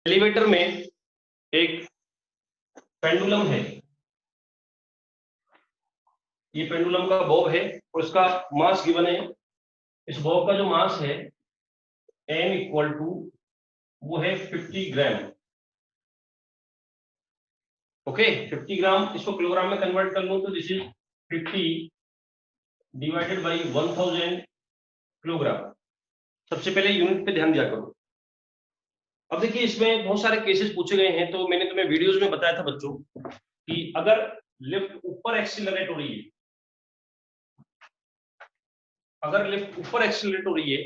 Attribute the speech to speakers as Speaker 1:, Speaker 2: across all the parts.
Speaker 1: Elevator में एक pendulum है, ये पेंडुलम का बॉब है और इसका मास गिवन है। इस बॉब का जो मास है m इक्वल टू वो है 50 ग्राम। ओके 50 ग्राम, इसको किलोग्राम में कन्वर्ट कर लूं तो this is 50 divided by 1000 kilogram. सबसे पहले यूनिट पे ध्यान दिया करो। अब देखिए इसमें बहुत सारे केसेस पूछे गए हैं, तो मैंने तुम्हें वीडियोस में बताया था बच्चों कि अगर लिफ्ट ऊपर एक्सीलरेट हो रही है, अगर लिफ्ट ऊपर एक्सीलरेट हो रही है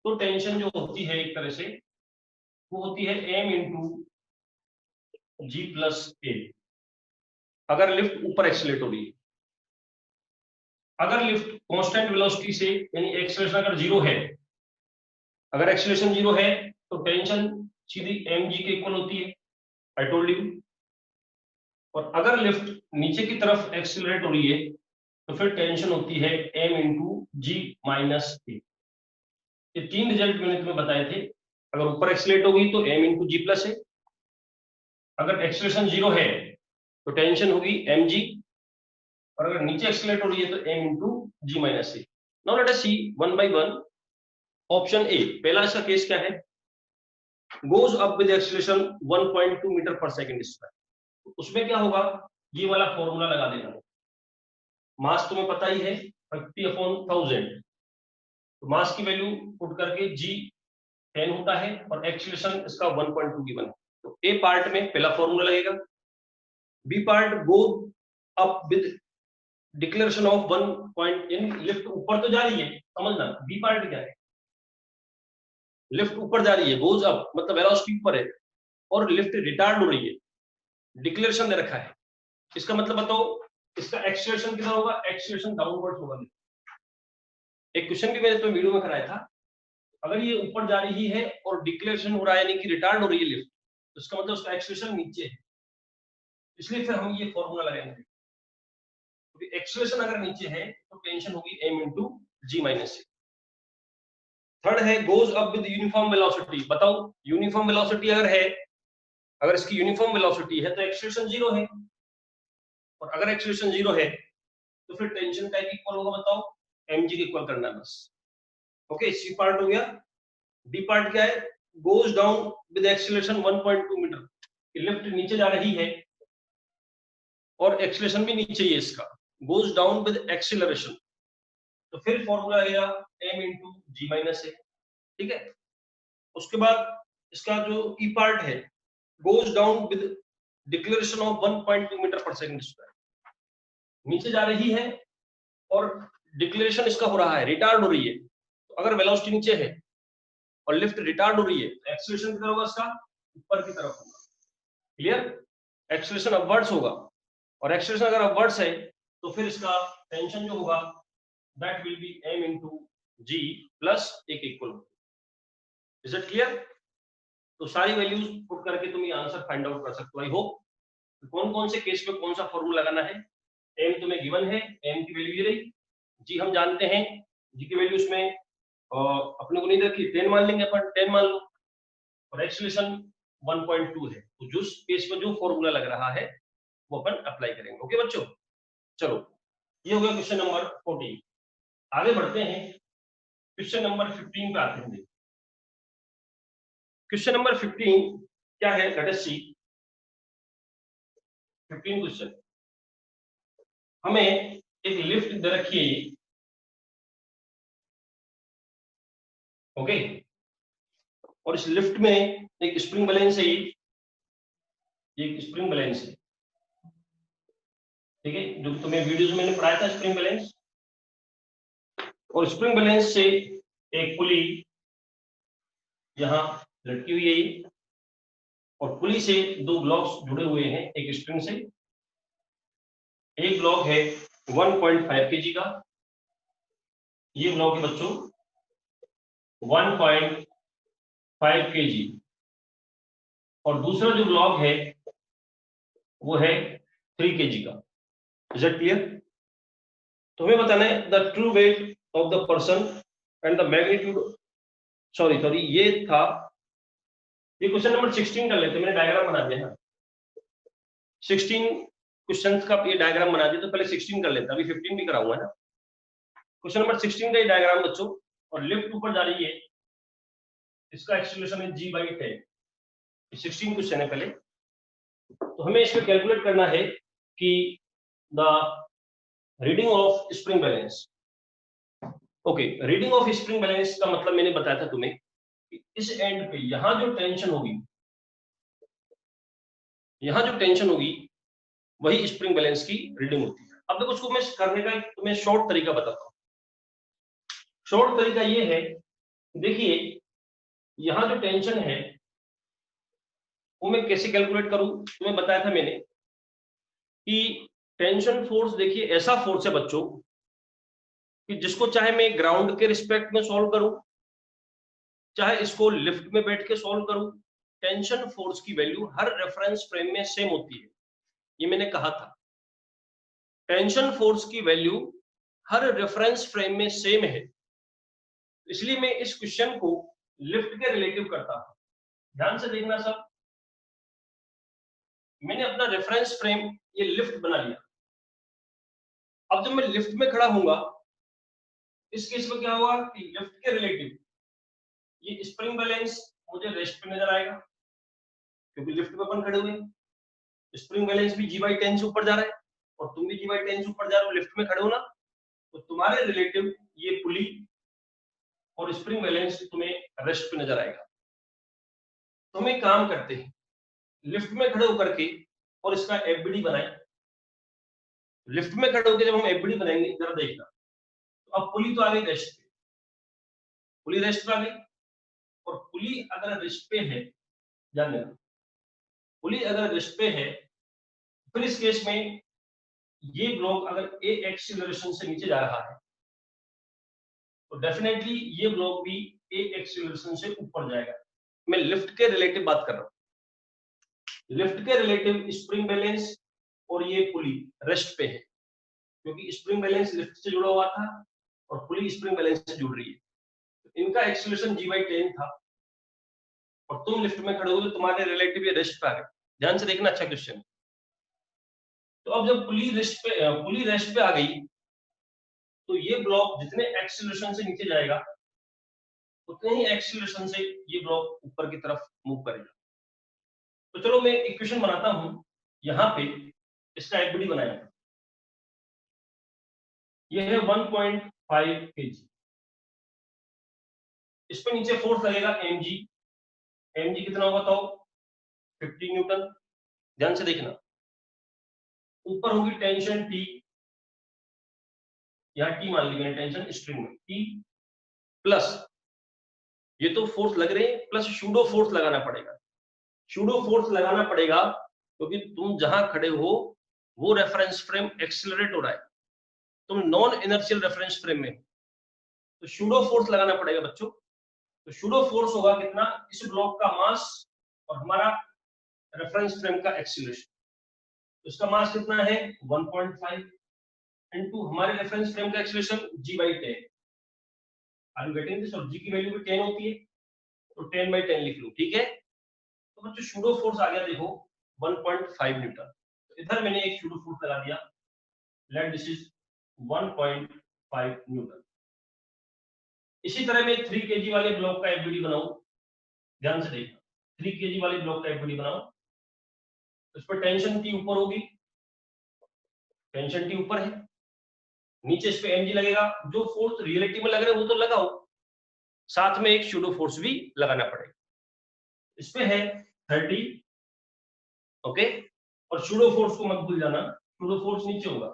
Speaker 1: तो टेंशन जो होती है एक तरह से वो होती है m इंटू जी प्लस ए। अगर लिफ्ट ऊपर एक्सीलरेट हो रही है, अगर लिफ्ट कांस्टेंट वेलोसिटी से यानी एक्सीलरेशन अगर जीरो है, अगर एक्सीलरेशन जीरो है तो टेंशन सीधी mg के इक्वल होती है, आई टोल्ड यू। और अगर लिफ्ट नीचे की तरफ एक्सीलरेट हो रही है तो फिर टेंशन होती है m इंटू जी माइनस ए। ये तीन रिजल्ट मैंने तुम्हें बताए थे। अगर ऊपर एक्सीलरेट होगी तो m इंटू जी प्लस है, अगर एक्सीलरेशन जीरो है तो टेंशन होगी mg, और अगर नीचे एक्सीलरेट हो रही है तो m into ji minus A. Now let us see one by one. Option A, पहला इसका केस क्या है, goes up with acceleration 1.2 meter पर सेकंड स्क्वायर। उसमें क्या होगा, ये वाला फॉर्मूला लगा देना। मास तुम्हें पता ही है 50/1000, तो मास की वैल्यू पुट करके g 10 होता है और एक्सीलरेशन इसका 1.2 गिवन है। तो ए पार्ट में पहला फॉर्मूला लगेगा। B part, go up with declaration of 1 point in lift ऊपर तो जा रही है, समझना। बी पार्ट क्या है, लिफ्ट ऊपर जा रही है, गोज अप मतलब वेलोसिटी ऊपर है और लिफ्ट रिटार्ड हो रही है, डिक्लेरेशन दे रखा है। इसका मतलब बताओ इसका एक्सीलरेशन कितना होगा, एक्सीलरेशन डाउनवर्ड होगा। एक क्वेश्चन भी मैंने तो वीडियो में कराया था, अगर ये ऊपर जा रही है और डिक्लेरेशन हो रहा है यानी कि रिटार्ड हो रही है लिफ्ट, तो इसका मतलब उसका एक्सीलरेशन नीचे है, इसलिए फिर हम ये फॉर्मूला लगाएंगे। तो एक्सीलरेशन अगर नीचे है तो टेंशन होगी m इंटू जी माइनस ए। थर्ड है goes up with uniform velocity. बताओ यूनिफॉर्म वेलोसिटी अगर है, अगर इसकी यूनिफॉर्म वेलोसिटी है तो एक्सीलरेशन जीरो है, और अगर एक्सीलरेशन जीरो है तो फिर टेंशन का इक्वल होगा, बताओ mg के इक्वल करना है बस। ओके, सी पार्ट हो गया। डी पार्ट क्या है, goes down with acceleration 1.2 meter. Lift नीचे जा रही है और एक्सीलरेशन भी नीचे ही है इसका, गोज डाउन विद एक्सीलरेशन, तो फिर फॉर्मूला आएगा m into ji minus A. ठीक है, उसके बाद इसका जो ई पार्ट है, goes down with declaration of 1.2 meter पर सेकंड स्क्वायर, नीचे जा रही है और डिक्लेरेशन इसका हो रहा है, रिटार्ड हो रही है। तो अगर वेलोसिटी नीचे है और लिफ्ट रिटार्ड हो रही है तो एक्सीलरेशन कितना होगा इसका, ऊपर की तरफ होगा। क्लियर, एक्सीलरेशन अपवर्ड्स होगा, और एक्सीलरेशन अगर अपवर्ड्स है तो फिर इसका टेंशन जो होगा that will be m into g plus एक इक्वल। Is it clear? तो सारी वैल्यूज पुट करके तुम ये आंसर फाइंड आउट कर सकते हो। आई होप कौन कौन से केस में कौन सा फॉर्मूला लगाना है। m तुम्हें गिवन है, m की वैल्यू ये रही, g हम जानते हैं, g की वैल्यू इसमें अपने को नहीं रखी, 10 मान लेंगे अपन, 10 मान लो, और एक्सीलरेशन 1.2 है, तो जिस केस में जो फॉर्मूला लग रहा है वो अपन अप्लाई करेंगे। ओके बच्चों, चलो ये हो गया क्वेश्चन नंबर 14। आगे बढ़ते हैं, क्वेश्चन नंबर 15 पे आते हैं। क्वेश्चन नंबर 15 क्या है, लेट अस सी। 15 क्वेश्चन, हमें एक लिफ्ट दे रखी है, ओके, और इस लिफ्ट में एक स्प्रिंग बैलेंस है, ये एक स्प्रिंग बैलेंस है। ठीक है, जो तुम्हें वीडियोस में मैंने पढ़ाया था स्प्रिंग बैलेंस, और स्प्रिंग बैलेंस से एक पुली यहां लटकी हुई है, और पुली से दो ब्लॉक्स जुड़े हुए हैं एक स्प्रिंग से। एक ब्लॉक है 1.5 kg का, ये ब्लॉक है बच्चों 1.5 kg, और दूसरा जो ब्लॉक है वो है 3 kg का। Is it clear? तो हमें बताना है the true weight of the person and the magnitude, sorry ये था ये क्वेश्चन नंबर 16 कर लेते, मैंने डायग्राम बना दिया है 16 क्वेश्चंस का, ये डायग्राम बना दिया, तो पहले 16 कर लेते हैं, अभी 15 भी कराऊंगा ना। क्वेश्चन नंबर 16 का ये डायग्राम बच्चों, और लिफ्ट ऊपर जा रही है, इसका एक्सीलरेशन है g/10। 16 क्वेश्चन है पहले, तो हमें इसमें कैलकुलेट करना है कि the reading of spring balance. Okay, reading of spring balance का मतलब मैंने बताया था तुम्हें कि इस एंड पे यहां जो टेंशन होगी, यहां जो टेंशन होगी वही स्प्रिंग बैलेंस की रीडिंग होती है। अब देखो उसको मैं करने का तुम्हें शॉर्ट तरीका बताता हूं। शॉर्ट तरीका ये है, देखिए यहां जो टेंशन है वो मैं कैसे कैलकुलेट करूं, तुम्हें बताया था मैंने कि टेंशन फोर्स, देखिए ऐसा फोर्स है बच्चों कि जिसको चाहे मैं ग्राउंड के रिस्पेक्ट में सॉल्व करूं, चाहे इसको लिफ्ट में बैठ के सॉल्व करूं, टेंशन फोर्स की वैल्यू हर रेफरेंस फ्रेम में सेम होती है। ये मैंने कहा था, टेंशन फोर्स की वैल्यू हर रेफरेंस फ्रेम में सेम है, इसलिए मैं इस क्वेश्चन को लिफ्ट के रिलेटिव करता हूं। ध्यान से देखना सब, मैंने अपना रेफरेंस फ्रेम ये लिफ्ट बना लिया। अब जब मैं लिफ्ट में खड़ा होऊंगा, इस केस में क्या होगा कि लिफ्ट के रिलेटिव ये स्प्रिंग बैलेंस मुझे रेस्ट पे नजर आएगा, क्योंकि लिफ्ट में अपन खड़े हुए हैं। स्प्रिंग बैलेंस भी g/10 से ऊपर जा रहा है, और तुम भी g/10 से ऊपर जा रहे हो, लिफ्ट में खड़े हो ना, तो तुम्हारे रिलेटिव ये पुली और स्प्रिंग बैलेंस तुम्हें रेस्ट पे नजर आएगा। तो हम एक काम करते हैं, लिफ्ट में खड़े होकर के और इसका एफबीडी बनाए। लिफ्ट में खड़े होकर जब हम एफबीडी बनाएंगे, जरा देखना, तो अब पुली तो आ गई रेस्ट पे, पुली रेस्ट पे आ गई, और पुली अगर रेस्ट पे है, ध्यान देना, पुली अगर रेस्ट पे है, फिर इस केस में ये ब्लॉक अगर ए एक्सीलरेशन से नीचे जा रहा है, तो डेफिनेटली ये ब्लॉक भी ए एक्सीलरेशन से ऊपर जाएगा। मैं लिफ्ट के रिलेटिव बात कर रहा हूं, लिफ्ट के रिलेटिव स्प्रिंग बैलेंस और ये पुली रेस्ट पे है, क्योंकि स्प्रिंग बैलेंस लिफ्ट से जुड़ा हुआ था और पुली स्प्रिंग बैलेंस से जुड़ रही है, तो इनका एक्सीलरेशन g/10 था, और तुम लिफ्ट में खड़े हो तो तुम्हारे रिलेटिव ये रेस्ट पे आ गए। ध्यान से देखना, अच्छा क्वेश्चन। तो अब जब पुली रेस्ट पे आ गई, तो ये ब्लॉक जितने एक्सीलरेशन से नीचे जाएगा उतने ही एक्सीलरेशन से ये ब्लॉक ऊपर की तरफ मूव करेगा। तो चलो मैं इक्वेशन बनाता हूं, यहां पे इसका एफबीडी बनाया, ये है 1.5 kg, इस पे नीचे फोर्स लगेगा mg, mg कितना होगा तो 50 न्यूटन। ध्यान से देखना, ऊपर होगी टेंशन T, यहाँ T मान ली मैंने टेंशन स्ट्रिंग में, T प्लस ये तो फोर्स लग रहे हैं, प्लस शूडो फोर्स लगाना पड़ेगा। शूडो फोर्स लगाना पड़ेगा क्योंकि तुम जहां खड़े हो वो रेफरेंस फ्रेम एक्सीलरेट हो रहा है, तुम नॉन इनर्शियल रेफरेंस फ्रेम में, तो शूडो फोर्स लगाना पड़ेगा बच्चों। तो शूडो फोर्स होगा कितना, इस ब्लॉक का मास और हमारा रेफरेंस फ्रेम का एक्सीलरेशन, तो इसका मास कितना है 1.5 इनटू हमारे रेफरेंस फ्रेम का acceleration g/10। Are you getting this? और g की वैल्यू भी 10 होती है, तो 10/10 लिख लो, ठीक है। तो बच्चों शूडो फोर्स आ गया देखो 1.5 न्यूटन, तो इधर मैंने एक शूडो फोर्स लगा दिया, लेट दिस इज 1.5 न्यूटन। इसी तरह मैं 3 kg वाले ब्लॉक का एफबीडी बनाऊं, ध्यान से देखना, 3 kg वाले ब्लॉक का एफबीडी बनाऊं, तो इस पर टेंशन T ऊपर होगी, टेंशन T ऊपर है, नीचे इस पे mg लगेगा, जो फोर्स रिलेटिव में लग रहे हैं वो तो लगाओ, साथ में एक शूडो फोर्स भी लगाना पड़ेगा। इस पे है 30, ओके, और शूडो फोर्स को मत भूल जाना, शूडो फोर्स नीचे होगा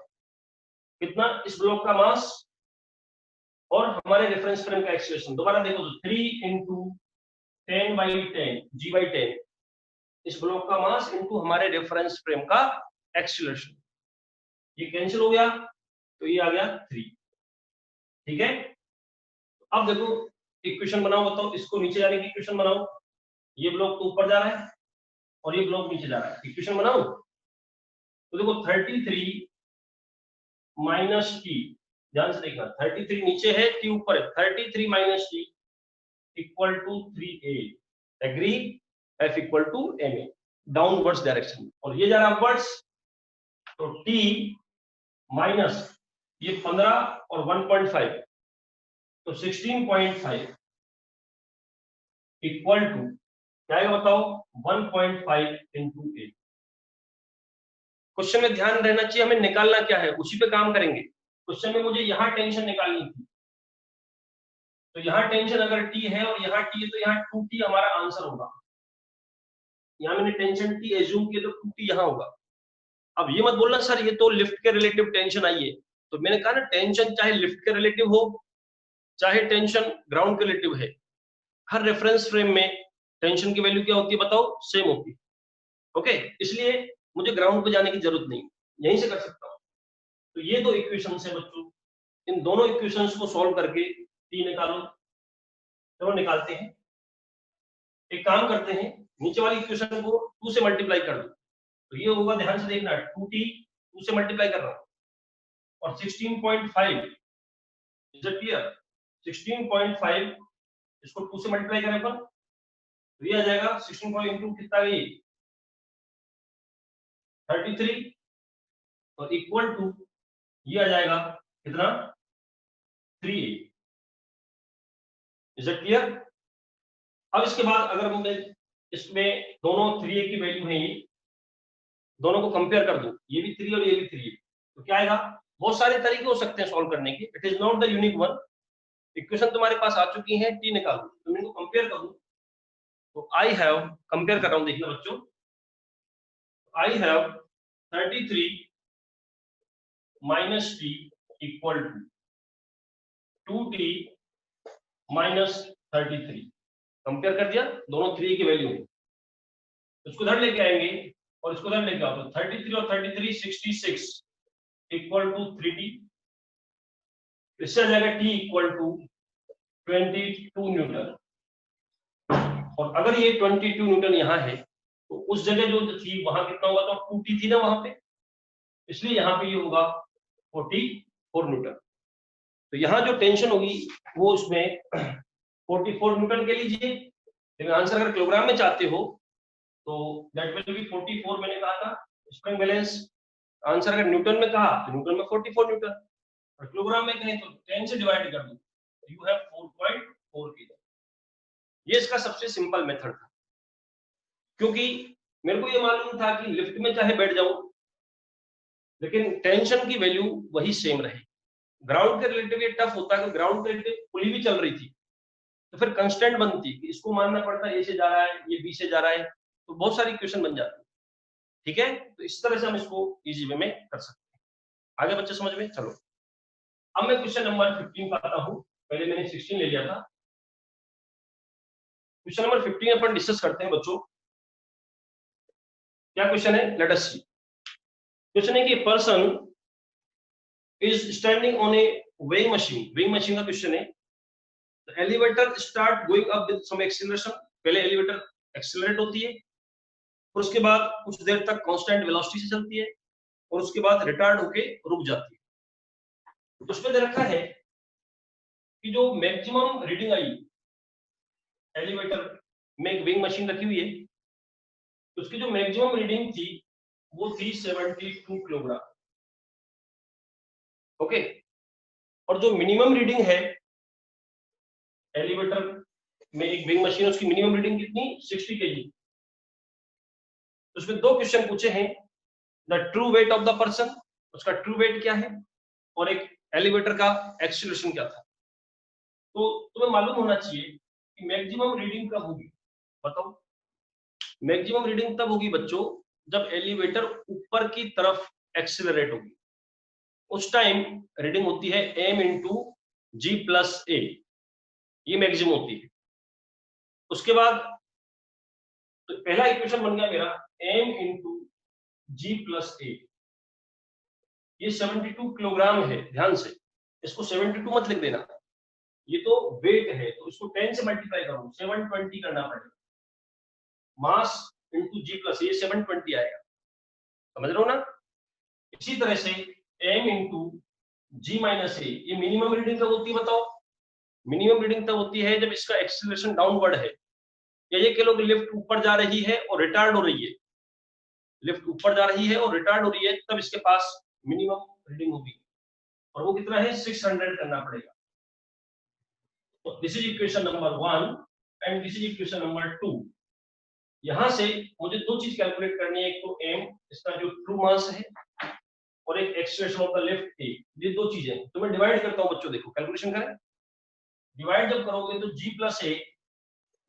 Speaker 1: कितना, इस ब्लॉक का मास और हमारे रेफरेंस फ्रेम का एक्सीलरेशन। दोबारा देखो तो 3 इंटू 10/10 g/10, इस ब्लॉक का मास इंटू हमारे रेफरेंस फ्रेम का एक्सीलरेशन, ये कैंसिल हो गया, तो ये आ गया 3, ठीक है। अब देखो इक्वेशन बनाओ, बताओ इसको नीचे जाने की इक्वेशन बनाओ, ये ब्लॉक तो ऊपर जा रहा है और ये ब्लॉक नीचे जा रहा है, इक्वेशन बनाओ। तो देखो 33 माइनस टी, ध्यान से देखना, 33 नीचे है, टी ऊपर है, 33 minus T equal to 3a, agree? F equal to m a, downwards direction, और ये जा रहा है अपवर्ड्स, तो T माइनस ये 15 और 1.5, तो 16.5 इक्वल टू क्या आएगा बताओ, 1.5 इंटू 8। क्वेश्चन में ध्यान रहना चाहिए, हमें निकालना क्या है, उसी पे काम करेंगे। क्वेश्चन में मुझे यहाँ टेंशन निकालनी थी, तो यहाँ टेंशन अगर T है और यहाँ T है तो यहाँ 2T हमारा आंसर होगा। यहाँ मैंने टेंशन T एज्यूम किया तो 2T यहाँ होगा। अब ये मत बोलना सर ये तो लिफ्ट के रिलेटिव टेंशन आई है, तो मैंने कहा ना टेंशन चाहे लिफ्ट के रिलेटिव हो चाहे टेंशन ग्राउंड के रिलेटिव है, हर रेफरेंस फ्रेम में टेंशन की वैल्यू क्या होती है बताओ, सेम होती है। ओके, इसलिए मुझे ग्राउंड पे जाने की जरूरत नहीं, यहीं से कर सकता हूँ। तो ये दो इक्वेशन है बच्चों, इन दोनों इक्वेशंस को सॉल्व करके T निकालो। चलो निकालते हैं, एक काम करते हैं, नीचे वाली इक्वेशन को 2 से मल्टीप्लाई कर दो, तो ये होगा, ध्यान से देखना, 2T 2 से मल्टीप्लाई कर रहा हूं, और 16.5 इज इट क्लियर, 16.5 इसको 2 से मल्टीप्लाई करें अपन, तो ये आ जाएगा 16 इंटू कितना ये 33, और इक्वल टू ये आ जाएगा कितना 3A। Is it clear? अब इसके बाद अगर मैं इसमें दोनों 3A की वैल्यू है, ये दोनों को कंपेयर कर दूं, ये भी 3 और ये भी 3, तो क्या आएगा, बहुत सारे तरीके हो सकते हैं सॉल्व करने के, it is not the unique one. Equation तुम्हारे पास आ चुकी है, T निकालो, तो मैं इनको कंपेयर करूं, तो आई हैव, कंपेयर कर रहा हूं, देखना बच्चों, I have 33 minus T equal to 2T minus 33, compare कर दिया, दोनों 3 की वैल्यू है, इसको इधर लेके आएंगे और इसको इधर लेके आओ, तो 33 और 33 66 इक्वल टू 3T, इससे आ जाएगा T इक्वल टू 22 न्यूटन, और अगर ये 22 न्यूटन यहाँ है तो उस जगह जो थी वहां कितना होगा, तो 2T थी ना वहां पे, इसलिए यहाँ पे ये होगा 44 न्यूटन। तो यहाँ जो टेंशन होगी वो उसमें 44 न्यूटन के लीजिए, लेकिन आंसर अगर किलोग्राम में चाहते हो तो दैट विल बी 44, मैंने कहा था स्प्रिंग बैलेंस। आंसर अगर न्यूटन में कहा तो न्यूटन में 44 न्यूटन, और किलोग्राम में कहें तो 10 से डिवाइड कर दो, यू हैव 4.4 किलो। ये इसका सबसे सिंपल मेथड था, क्योंकि मेरे को ये मालूम था कि लिफ्ट में चाहे बैठ जाऊं लेकिन टेंशन की वैल्यू वही सेम रहे। ग्राउंड के रिलेटिव ये टफ होता है, ग्राउंड के रिलेटिव पुली भी चल रही थी तो फिर कंस्टेंट बनती कि इसको मानना पड़ता है ए से जा रहा है, ये बी से जा रहा है, तो बहुत सारी इक्वेशन बन जाती है। ठीक है, तो इस तरह से हम इसको इजी वे में कर सकते हैं। आगे बच्चे समझ में, चलो अब मैं क्वेश्चन नंबर 15 पर आता हूं, पहले मैंने 16 ले लिया था। क्वेश्चन नंबर 15 अपन डिस्कस करते हैं बच्चों। क्या क्वेश्चन है, लेट अस सी। क्वेश्चन है कि person is standing on a weighing machine, weighing machine का क्वेश्चन है। Elevator start going up with some acceleration, पहले एलिवेटर एक्सीलरेट होती है और उसके बाद कुछ देर तक कांस्टेंट वेलोसिटी से चलती है और उसके बाद रिटार्ड होके रुक जाती है। उसमें दे रखा है कि जो मैक्सिमम रीडिंग आई, एलिवेटर में एक वेइंग मशीन रखी हुई है, उसकी जो मैक्सिमम रीडिंग थी वो थी 72 किलोग्राम। ओके, और जो मिनिमम रीडिंग है एलिवेटर में एक वेइंग मशीन, उसकी मिनिमम रीडिंग कितनी, 60 kg। उसमें दो क्वेश्चन पूछे हैं, the true weight of the person, उसका ट्रू वेट क्या है, और एक एलिवेटर का एक्सीलरेशन क्या था। तो तुम्हें मालूम होना चाहिए कि मैक्सिमम रीडिंग कब होगी, बताओ। मैक्सिमम रीडिंग तब होगी बच्चों जब एलिवेटर ऊपर की तरफ एक्सीलरेट होगी, उस टाइम रीडिंग होती है m इंटू जी प्लस ए, ये मैक्सिमम होती है। उसके बाद तो पहला इक्वेशन बन गया मेरा m इंटू जी प्लस ए, ये 72 किलोग्राम है, ध्यान से इसको 72 मत लिख देना, ये तो वेट है, तो इसको 10 से मल्टीप्लाई करो, 720 करना पड़ेगा। मास इंटू जी प्लस ये 720 आएगा, समझ रहे हो ना। इसी तरह से m इंटू जी माइनस ए, ये मिनिमम रीडिंग कब होती है बताओ। मिनिमम रीडिंग तब होती है जब इसका एक्सीलरेशन डाउनवर्ड है, या ये कह लो कि लिफ्ट ऊपर जा रही है और रिटार्ड हो रही है, लिफ्ट ऊपर जा रही है और रिटार्ड हो रही है, तब इसके पास मिनिमम रीडिंग होगी, और वो कितना है 600 करना पड़ेगा। तो this is equation number 1 and this is equation number 2। यहां से मुझे दो चीज कैलकुलेट करनी है, एक तो एम, इसका जो ट्रू मास है, और एक एक्सेलरेशन ऑफ द लिफ्ट ए। ये दो चीजें तो मैं डिवाइड करता हूं बच्चों, देखो कैलकुलेशन करें। डिवाइड जब करोगे तो g plus a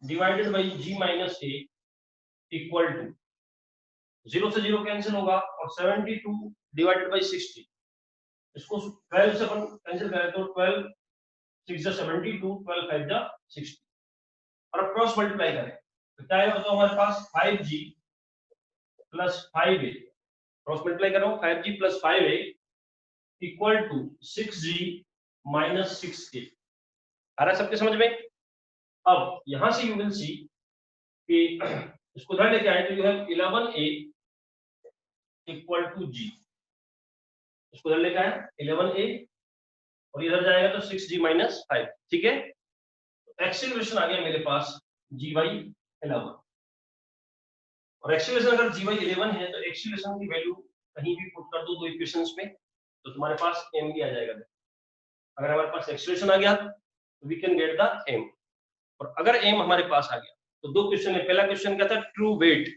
Speaker 1: divided by g minus a equal to 0 से 0 कैंसिल होगा, और 72 डिवाइडेड बाई 60, इसको 12 से अपन कैंसिल करें तो 12 6 जा 72, 12 5 जा 60, और अब क्रॉस मल्टीप्लाई करें तो क्या आएगा बताओ हमारे पास 5g plus 5a, cross multiply कर रहा हूं 5g plus 5a equal to 6g minus 6a। आ रहा है सबके समझ में? अब यहां से यू विल सी कि इसको उधर लेके आए तो you have 11a equal to g, इसको उधर लेके आए 11a और इधर जाएगा तो 6g माइनस 5, ठीक है। एक्सीलरेशन आ गया मेरे पास g बाई 11, और एक्सीलरेशन अगर g बाई 11 है तो एक्सीलरेशन की वैल्यू कहीं भी पुट कर दो दो इक्वेशंस में तो तुम्हारे पास m भी आ जाएगा। अगर हमारे पास एक्सीलरेशन आ गया तो we can get the m, और अगर m हमारे पास आ गया तो दो क्वेश्चन है। पहला क्वेश्चन क्या था, ट्रू वेट,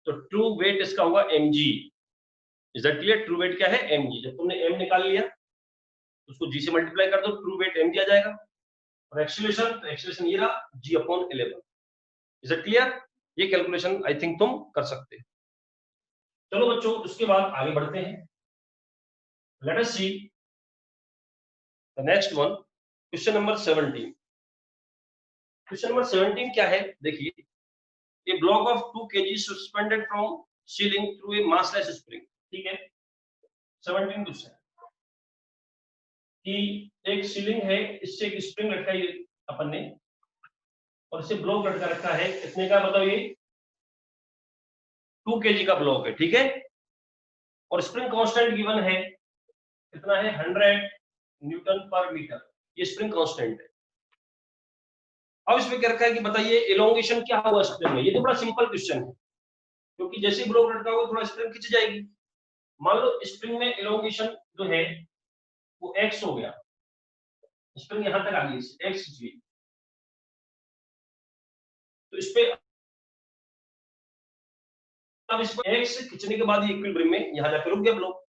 Speaker 1: तो ट्रू वेट इसका होगा mg। Is that clear? True weight क्या है, mg। जब तुमने m निकाल लिया तो उसको g से मल्टीप्लाई कर दो, ट्रू वेट mg आ जाएगा, और एक्सीलरेशन, तो एक्सीलरेशन ये रहा g upon 11। Is that clear? ये कैलकुलेशन आई थिंक तुम कर सकते हो। चलो बच्चों उसके बाद आगे बढ़ते हैं। Let us see the next one, question number 17। Question number 17 क्या है, देखिए, a block of 2 kg suspended from ceiling through a massless spring, ठीक है। 17 क्वेश्चन कि एक सीलिंग है, इससे एक स्प्रिंग लटकाई अपन ने, और इसे ब्लॉक लटका रखा है, कितने का बताओ, ये 2 kg का ब्लॉक है, ठीक है। और स्प्रिंग कांस्टेंट गिवन है, कितना है 100 न्यूटन पर मीटर, ये स्प्रिंग कांस्टेंट है। अब इसमें क्या रखा है कि बताइए एलोंगेशन क्या हुआ स्प्रिंग में। ये तो बड़ा सिंपल क्वेश्चन है, क्योंकि जैसे ही ब्लॉक लटका होगा थोड़ा स्प्रिंग खिंच जाएगी। मान लो स्प्रिंग में एलोंगेशन जो है वो x हो गया, स्प्रिंग यहां तक आ गई, x खिंच गई, तो इस पे अब इसको x खींचने के बाद ये इक्विलिब्रियम में यहां जाकर रुक गया ब्लॉक,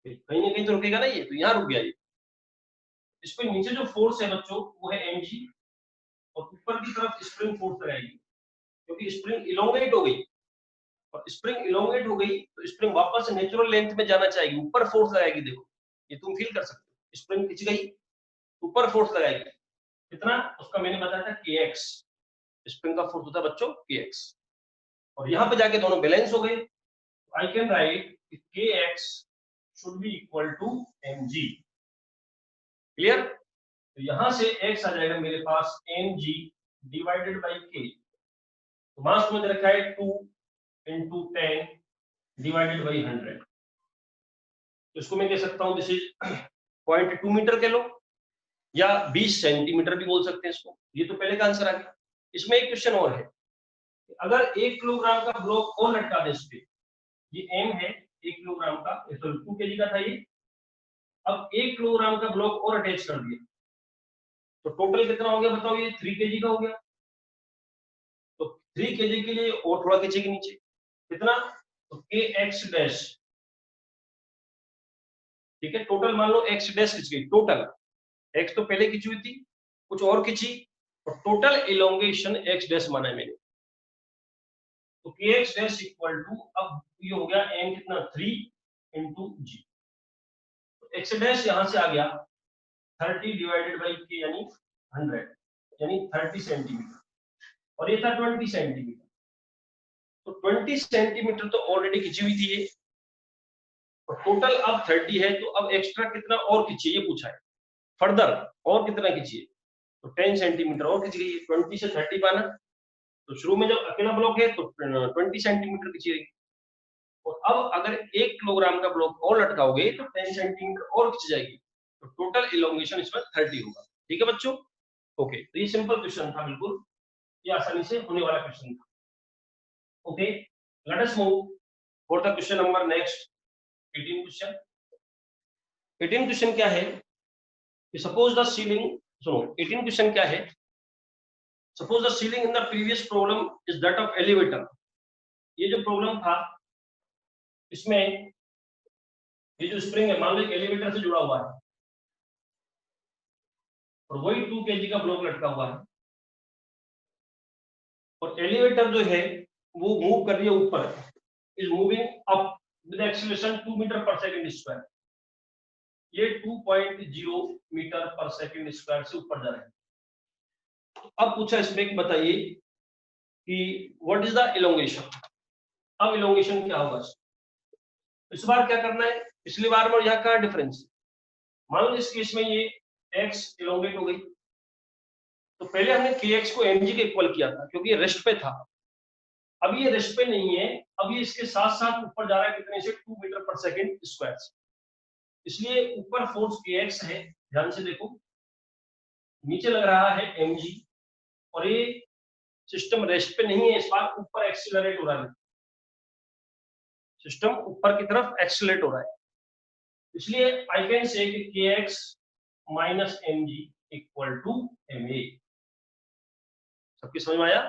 Speaker 1: कहीं ना कहीं तो रुकेगा ना, ये तो यहां रुक गया। ये इस पे नीचे जो फोर्स है बच्चों वो है mg, और ऊपर की तरफ स्प्रिंग फोर्स लगाएगी, क्योंकि स्प्रिंग इलोंगेट हो गई, और स्प्रिंग इलोंगेट हो गई तो स्प्रिंग वापस नेचुरल लेंथ में जाना चाहिए, ऊपर फोर्स लगाएगी। देखो ये तुम फील कर सकते हो, स्प्रिंग खिंच गई, ऊपर फोर्स लगाएगी, कितना, उसका मैंने बताया था kx, स्प्रिंग का फोर्स होता है बच्चों kx, और यहां पे जाके दोनों बैलेंस हो गए। I can write kx should be equal to mg, clear. तो यहां से x आ जाएगा मेरे पास mg डिवाइडेड बाई k, तो मास मुझे रखा है 2 into 10 डिवाइडेड बाई 100, तो इसको मैं कह सकता हूं दिस इज 0.2 मीटर कह लो, या 20 सेंटीमीटर भी बोल सकते हैं इसको। ये तो पहले का आंसर आ गया। इसमें एक क्वेश्चन और है, अगर 1 किलोग्राम का ब्लॉक और लटका दे इस पे, ये m है 1 किलोग्राम का, 2 kg का था ये, अब 1 किलोग्राम का ब्लॉक और अटैच कर दिया तो टोटल कितना हो गया बताओ, ये 3 kg का हो गया। तो 3 kg के लिए और थोड़ा खींचेगी नीचे, कितना, तो kx डैश, ठीक है। टोटल मान लो x डैश खींच गई, टोटल x तो पहले खींची हुई थी, कुछ और खींची, और टोटल इलोंगेशन x डैश माना है मैंने, तो kx डैश इक्वल टू, अब ये हो गया m कितना 3 into g, तो x डैश यहां से आ गया 30 डिवाइडेड बाई k यानी 100, यानी 30 सेंटीमीटर, और ये था 20 सेंटीमीटर, तो 20 सेंटीमीटर तो ऑलरेडी खींची हुई थी ये, और टोटल अब 30 है, तो अब एक्स्ट्रा कितना और खींचिए ये पूछा है, फर्दर और कितना खींचिए, तो 10 सेंटीमीटर और खींच गई, 20 से 30 पाना, तो शुरू में जब अकेला ब्लॉक है तो 20 सेंटीमीटर खींचिएगी, और अब अगर 1 किलोग्राम का ब्लॉक और लटकाओगे तो 10 सेंटीमीटर और खींच जाएगी, तो टोटल इलोंगेशन इसमें 30 होगा, ठीक है बच्चों। ओके, तो ये सिंपल क्वेश्चन था बिल्कुल, ये आसानी से होने वाला क्वेश्चन था। Okay, let us move for the question number next 18 question. 18 question क्या है कि सपोज द सीलिंग, सुनो 18 क्वेश्चन क्या है, suppose the ceiling in the previous problem is that of elevator. ये जो प्रॉब्लम था इसमें ये जो स्प्रिंग है मान लो एलिवेटर से जुड़ा हुआ है और वही 2 kg का ब्लॉक लटका हुआ है और एलिवेटर जो है वो मूव कर रही है ऊपर, is moving up with acceleration 2 metre पर सेकंड स्क्वायर। ये 2.0 मीटर पर सेकंड स्क्वायर से ऊपर जा रहा है। तो अब पूछा इसमें कि बताइए कि व्हाट इज द इलोंगेशन। अब इलोंगेशन क्या होगा, इस बार क्या करना है, पिछली बार में यहाँ का डिफरेंस, मान लो इस केस में ये x इलोंगेट हो गई तो पहले हमने kx को mg के इक्वल किया था क्योंकि ये रेस्ट पे था। अब ये रेस्ट पे नहीं है, अब ये इसके साथ साथ ऊपर जा रहा है कितने से 2 मीटर पर सेकंड स्क्वायर से, इसलिए ऊपर फोर्स kx है, ध्यान से देखो, नीचे लग रहा है mg और ये सिस्टम रेस्ट पे नहीं है, इस बार ऊपर एक्सीलरेट हो रहा है, सिस्टम ऊपर की तरफ एक्सीलरेट हो रहा है, इसलिए आई कैन से कि kx minus mg equal to ma। सबकी समझ में आया,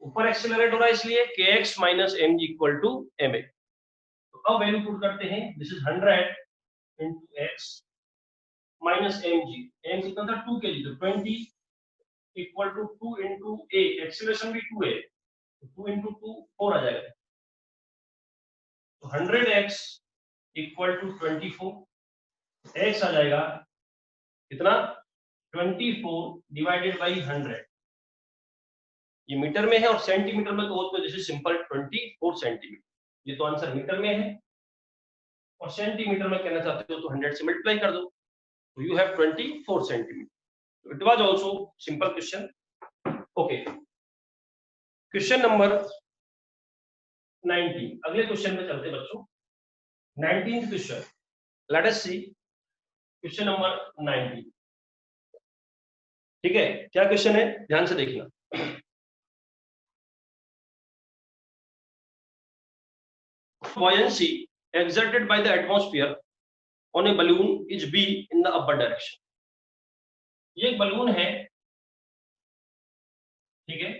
Speaker 1: ऊपर एक्सीलरेट हो रहा है इसलिए kx minus mg equal to ma। तो अब वैल्यू पुट करते हैं, this is 100 into x minus mg, m कितना था 2 kg, तो 20 equal to 2 into a, acceleration भी 2 है तो 2 into 2 4 आ जाएगा, तो 100x इक्वल टू 24, x आ जाएगा कितना 24 डिवाइडेड बाई 100। ये मीटर में है और सेंटीमीटर में तो होता है जैसे सिंपल 24 सेंटीमीटर, ये तो आंसर मीटर में है और सेंटीमीटर में कहना चाहते हो तो 100 से मल्टीप्लाई कर दो, तो you have 24 centimetre. It was also simple question. Okay, question number 19, अगले क्वेश्चन में चलते बच्चों। 19th क्वेश्चन, लेट अस सी क्वेश्चन नंबर 19। ठीक है, क्या क्वेश्चन है ध्यान से देखना। Buoyancy exerted by the atmosphere on a balloon is b in the upward direction। ये एक बलून है, ठीक है,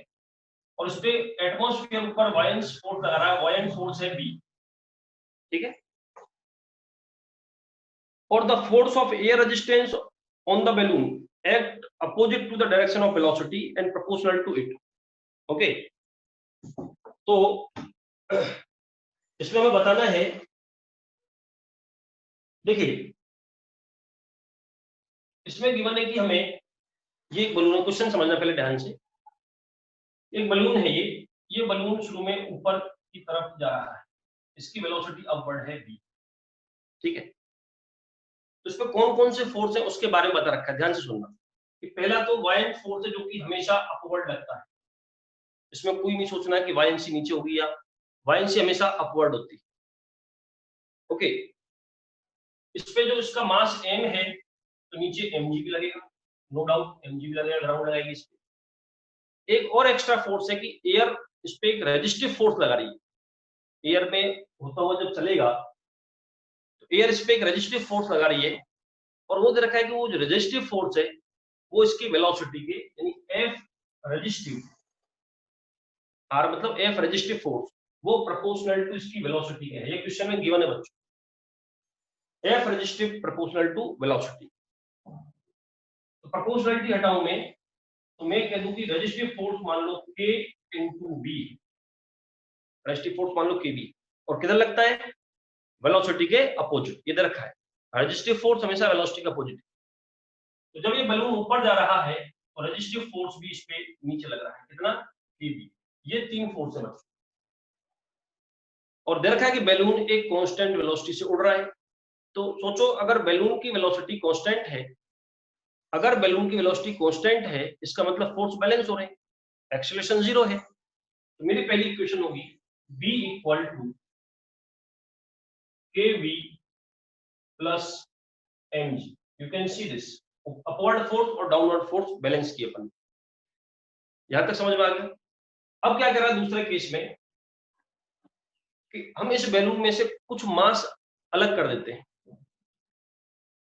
Speaker 1: और उस पे एटमॉस्फेयर ऊपर वायंस फोर्स लगा रहा है, वायंस फोर्स है b, ठीक है, और the force of air resistance on the balloon act opposite to the direction of velocity and proportional to it. Okay, तो इसमें हमें बताना है, देखिए इसमें गिवन है कि हमें ये एक बलून, क्वेश्चन समझना पहले ध्यान से, एक बलून है ये बलून शुरू में ऊपर की तरफ जा रहा है, इसकी वेलोसिटी अपवर्ड है v, ठीक है, तो इस पे कौन कौन से फोर्स है उसके बारे में बता रखा है, ध्यान से सुनना कि पहला तो वायंट फोर्स है जो कि हमेशा अपवर्ड लगता है, इसमें कोई नहीं सोचना है कि वायंसी नीचे होगी या वायंसी हमेशा अपवर्ड होती है। ओके, इस पे जो इसका मास m है तो नीचे mg भी लगेगा, नो डाउट mg भी लगेगा, ग्राउंड लगाएगी इस पे। एक और एक्स्ट्रा फोर्स है कि एयर इस पे एक रेजिस्टिव फोर्स लगा रही है, एयर में होता हुआ जब चलेगा तो एयर इस पे एक रेजिस्टिव फोर्स लगा रही है और वो दे रखा है कि वो जो रेजिस्टिव फोर्स है वो इसकी वेलोसिटी के यानी F रेजिस्टिव, R मतलब F रेजिस्टिव फोर्स, वो प्रोपोर्शनल टू इसकी वेलोसिटी है। ये क्वेश्चन में गिवन है बच्चों, F resistive proportional to velocity. तो प्रोपोर्शनलिटी हटाऊं मैं तो मैं कह दूं कि रेजिस्टिव फोर्स मान लो K into V, resistive force मान लो KB, और किधर लगता है वेलोसिटी के अपोजिट, ये दे रखा है, रेजिस्टिव फोर्स हमेशा वेलोसिटी के अपोजिट। तो जब ये बलून ऊपर जा रहा है और रेजिस्टिव फोर्स भी इस पे नीचे लग रहा है, कितना KB, ये तीन फोर्स है बच्चों, और दे रखा है कि बैलून एक कांस्टेंट वेलोसिटी से उड़ रहा है। तो सोचो अगर बैलून की वेलोसिटी कांस्टेंट है, अगर बैलून की वेलोसिटी कांस्टेंट है इसका मतलब फोर्स बैलेंस हो रहे हैं, एक्सीलरेशन जीरो है, तो मेरी पहली इक्वेशन होगी B equal to kV plus mg। You can see this, upward force और डाउनवर्ड फोर्स बैलेंस किए अपन, यहां तक समझ में आ गया। अब क्या कर रहा है दूसरे केस में कि हम इस बैलून में से कुछ मास अलग कर देते हैं।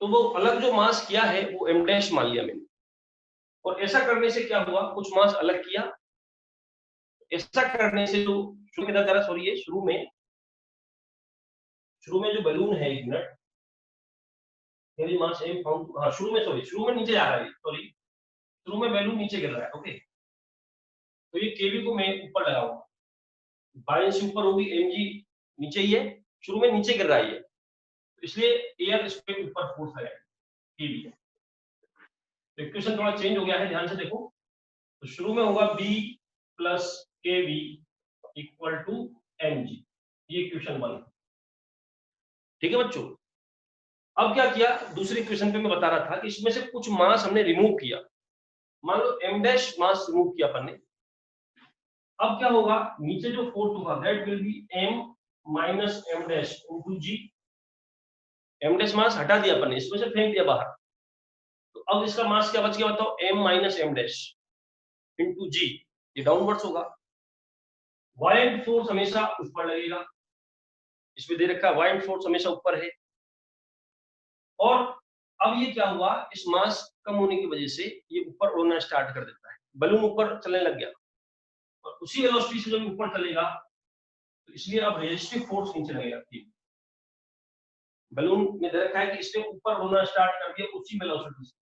Speaker 1: तो वो अलग जो मास किया है वो m डैश मान लिया मैंने, और ऐसा करने से क्या हुआ, कुछ मास अलग किया, ऐसा करने से जो शुरू में था, सॉरी ये शुरू में जो बैलून है, एक मिनट, मेरी मास m फाउंड, हाँ शुरू में नीचे जा रहा है, सॉरी शुरू में बैलून नीचे गिर रहा है। ओके, तो ये केवी को मैं ऊपर लगाऊंगा, बाएं से ऊपर होगी, mg नीचे ही है, शुरू में नीचे गिर रहा है ये, इसलिए एयर इस पे ऊपर फोर्स लगाएगा, केवी है। तो इक्वेशन थोड़ा चेंज हो गया है, ध्यान से देखो। तो शुरू में होगा B plus KV equal to mg, ये इक्वेशन 1, ठीक है बच्चों। अब क्या किया, दूसरी इक्वेशन पे मैं बता रहा था कि इसमें से कुछ मास हमने रिमूव किया, मान लो m डैश मास रिमूव किया अपन ने। अब क्या होगा, नीचे जो फोर्स होगा that will be m minus m dash into g। m dash mass हटा दिया अपन ने, इसमें से फेंक दिया बाहर, तो अब इसका मास क्या बच गया बताओ, m minus m dash into g, ये डाउनवर्ड्स होगा। वाइड फोर्स हमेशा ऊपर लगेगा, इसमें दे रखा है वाइड फोर्स हमेशा ऊपर है। और अब ये क्या हुआ, इस मास कम होने की वजह से ये ऊपर उड़ना स्टार्ट कर देता है, बलून ऊपर चलने लग गया, और उसी वेलोसिटी से जब ऊपर चलेगा तो इसलिए अब रेजिस्टिव फोर्स नीचे लगेगा। बलून में दे रखा है कि इसने ऊपर उड़ना स्टार्ट कर दिया उसी वेलोसिटी से,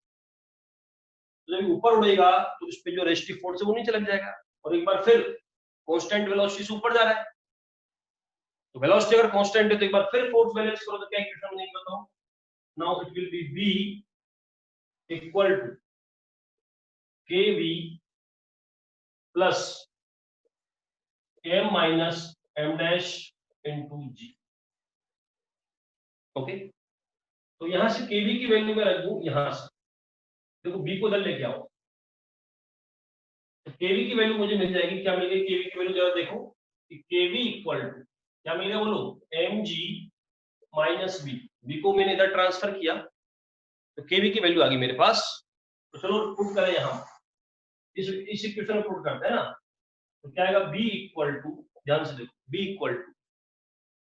Speaker 1: तो जब ऊपर उड़ेगा तो इस पे जो रेजिस्टिव फोर्स है वो नीचे लग जाएगा, और एक बार फिर कांस्टेंट वेलोसिटी से ऊपर जा रहा है, तो वेलोसिटी अगर कांस्टेंट है तो एक बार फिर फोर्स बैलेंस करो तो क्या इक्वेशन बनेगी बताओ। Now it will be V equal to KV plus m minus m dash into g। Okay, तो यहां से kv की वैल्यू मैं रख दूं, यहां से देखो b को इधर लेके आओ, तो kv की वैल्यू मुझे मिल जाएगी, क्या मिलेगी kv की वैल्यू, जरा देखो कि kv इक्वल टू क्या मिलेगा बोलो, mg माइनस b को मैंने इधर ट्रांसफर किया तो kv की वैल्यू आ गई मेरे पास। तो चलो पुट करें, यहां इस इक्वेशन में पुट करते हैं ना, तो क्या आएगा b इक्वल टू, ध्यान से देखो b इक्वल टू,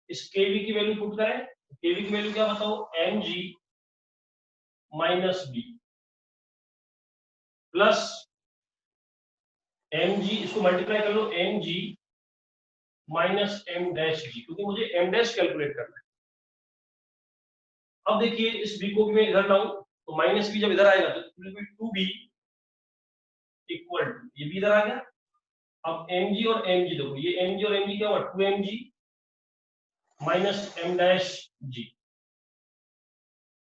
Speaker 1: इस kv की वैल्यू पुट करें, kv की वैल्यू क्या बताओ, mg minus b plus mg, इसको मल्टीप्लाई कर लो, mg minus m dash g, क्योंकि मुझे m डैश कैलकुलेट करना है। अब देखिए इस b को भी मैं इधर लाऊं तो माइनस b जब इधर आएगा तो it will be 2b equal to, ये भी इधर आ गया। अब mg और mg देखो, ये mg और mg क्या हुआ, 2mg minus m dash g,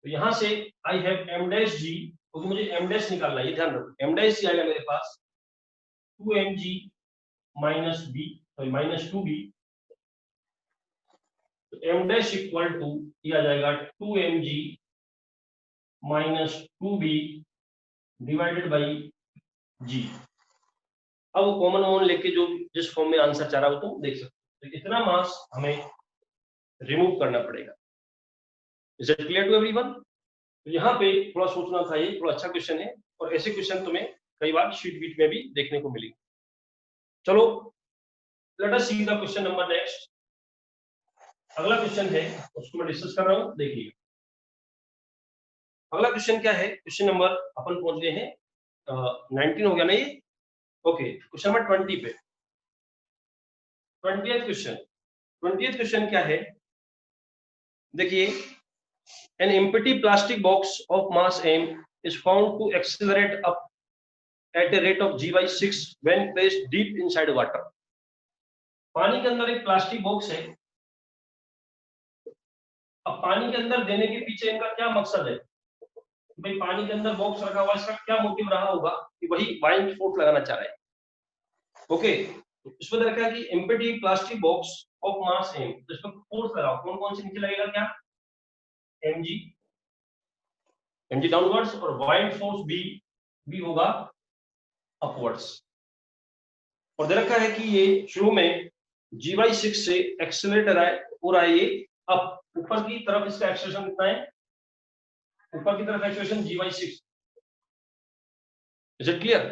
Speaker 1: तो यहां से I have m dash g, क्योंकि मुझे m डैश निकालना है, ये ध्यान रखो, m डैश आएगा मेरे पास 2mg minus b, sorry minus 2b, तो m डैश इक्वल टू ये आ जाएगा 2mg minus 2b divided by g। अब वो कॉमन वन लेके जो जिस फॉर्म में आंसर चाह रहा हो तुम देख सकते हो, तो इतना मास हमें रिमूव करना पड़ेगा। Is it clear to everyone? तो यहाँ पे थोड़ा सोचना था, ये थोड़ा अच्छा क्वेश्चन है, और ऐसे क्वेश्चन तुम्हें कई बार शीट बीट में भी देखने को मिलेंगे। चलो late us see the question number next. अगला क्वेश्चन है उसको मैं डिस्कस कर रहा हूं, देखिए अगला क्वेश्चन क्या है, क्वेश्चन नंबर अपन पहुंच गए हैं 19 हो गया ना ये। ओके, क्वेश्चन नंबर 20 पे, 20th क्वेश्चन क्या है, देखिए an empty plastic box of mass m is found to accelerate up at a rate of g by 6 when placed deep inside water। पानी के अंदर एक प्लास्टिक बॉक्स है, अब पानी के अंदर देने के पीछे इनका क्या मकसद है, भाई पानी के अंदर बॉक्स रखा हुआ, इसका क्या मोटिव रहा होगा कि वही वाइंड फोर्स लगाना चाह रहे हैं। ओके, तो इसमें रखा है कि empty plastic box of mass m, तो इसमें फोर्स लगाओ, कौन कौन से नीचे लगेगा, क्या mg, mg डाउनवर्ड्स, और वाइंड फोर्स b होगा अपवर्ड्स। और दे रखा है कि ये शुरू में g/6 से एक्सेलरेट हो रहा है ये अप, ऊपर की तरफ इसका एक्सेलरेशन कितना है, ऊपर की तरफ acceleration g/6। Is it clear?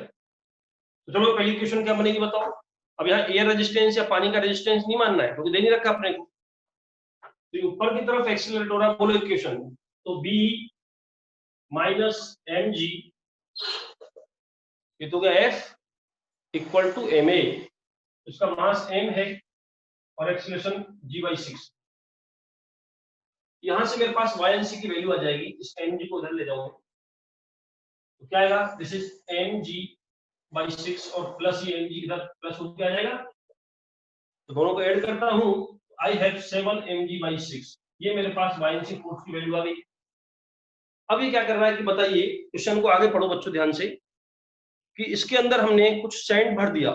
Speaker 1: तो चलो पहली इक्वेशन क्या बनेगी बताओ। अब यहाँ एयर रेजिस्टेंस या पानी का रेजिस्टेंस नहीं मानना है क्योंकि दे नहीं रखा अपने को। तो ऊपर की तरफ एक्सीलरेट हो रहा है, बोलो इक्वेशन। तो बी माइनस एम जी, ये तो गया F equal to m a, इसका मास एम है और एक्सीलरेशन g/6। यहां से मेरे पास वाई की वैल्यू आ जाएगी, इस एम जी को उधर ले जाऊंगा तो क्या आएगा, दिस इज एम g/6 और प्लस ये एम जी इधर प्लस हो के आ जाएगा। तो दोनों को ऐड करता हूं, आई हैव 7 mg/6, ये मेरे पास वाई फोर्स की वैल्यू आ गई। अब ये क्या कर रहा है कि बताइए, क्वेश्चन को आगे पढ़ो बच्चों ध्यान से, कि इसके अंदर हमने कुछ सैंड भर दिया।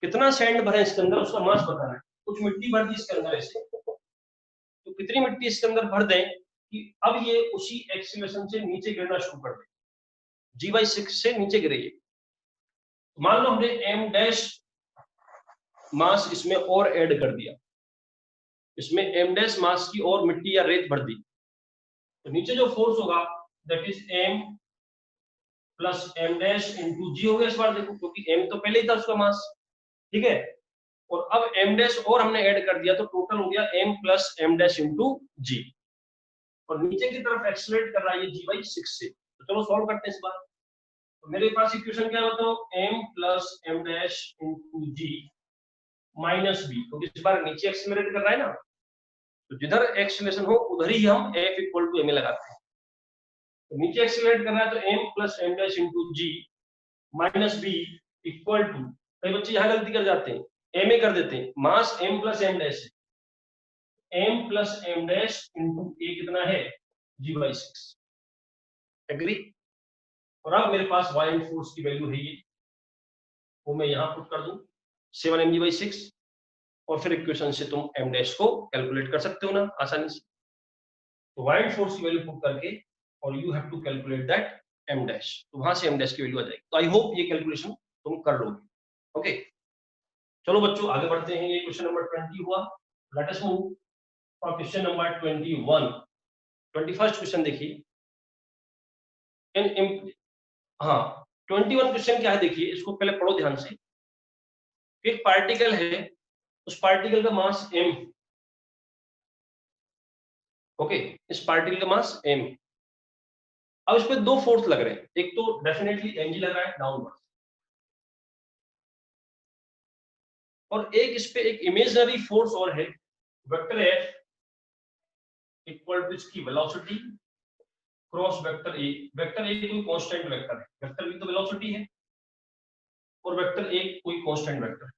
Speaker 1: कितना सैंड भरा इसके अंदर उसका मास बताना है। कुछ मिट्टी भर दी इसके अंदर ऐसे, तो कितनी मिट्टी इसके अंदर भर दें कि अब ये उसी एक्सीलरेशन से नीचे गिरना शुरू कर दे, g/6 से नीचे गिरे। मान लो हमने m डैश मास इसमें और ऐड कर दिया, इसमें m डैश मास की और मिट्टी या रेत भर दी, तो नीचे जो फोर्स होगा that is m plus m dash into g हो गया इस बार देखो, क्योंकि m तो पहले ही था उसका मास, ठीक है। और अब m डैश और हमने ऐड कर दिया तो टोटल हो गया m plus m dash into g, और नीचे की तरफ एक्सीलरेट कर रहा है ये g/6 से। तो चलो सॉल्व करते हैं इस बार। तो मेरे पास इक्वेशन क्या बताओ, m plus m dash into जी माइनस बी, क्योंकि इस बार नीचे एक्सीलरेट कर रहा है ना, तो जिधर एक्सीलरेशन हो उधर ही हम f इक्वल टू m लगाते हैं। तो नीचे एक्सीलरेट कर रहा है तो m plus m dash into ji minus b equal to, कई बच्चे यहाँ गलती कर जाते हैं, ma कर देते हैं, मास m प्लस m डैश है, m plus m dash into a कितना है g/6, एग्री। और अब मेरे पास वाई फोर्स की वैल्यू है ये, वो मैं यहाँ पुट कर दूं 7 mg/6, और फिर इक्वेशन से तुम m डैश को कैलकुलेट कर सकते हो ना आसानी से। तो वाइड फोर्स की वैल्यू पुट करके और you have to calculate that m dash, तो वहां से m डैश की वैल्यू आ जाएगी। तो आई होप ये कैलकुलेशन तुम कर लोगे। ओके चलो बच्चों आगे बढ़ते हैं, ये क्वेश्चन नंबर 20 हुआ। Let us move for question number 21। 21st question देखिए। हाँ 21 क्वेश्चन क्या है देखिए, इसको पहले पढ़ो ध्यान से। एक पार्टिकल है, उस पार्टिकल का मास m, ओके इस पार्टिकल का मास m। अब इस पे दो फोर्स लग रहे हैं, एक तो डेफिनेटली mg लग रहा है डाउनवर्ड, और एक इस पे एक इमेजिनरी फोर्स और है वेक्टर f इक्वल टू इसकी velocity cross vector a। Vector a कोई कांस्टेंट वेक्टर है, वेक्टर b तो वेलोसिटी है, और वेक्टर a कोई कांस्टेंट वेक्टर है।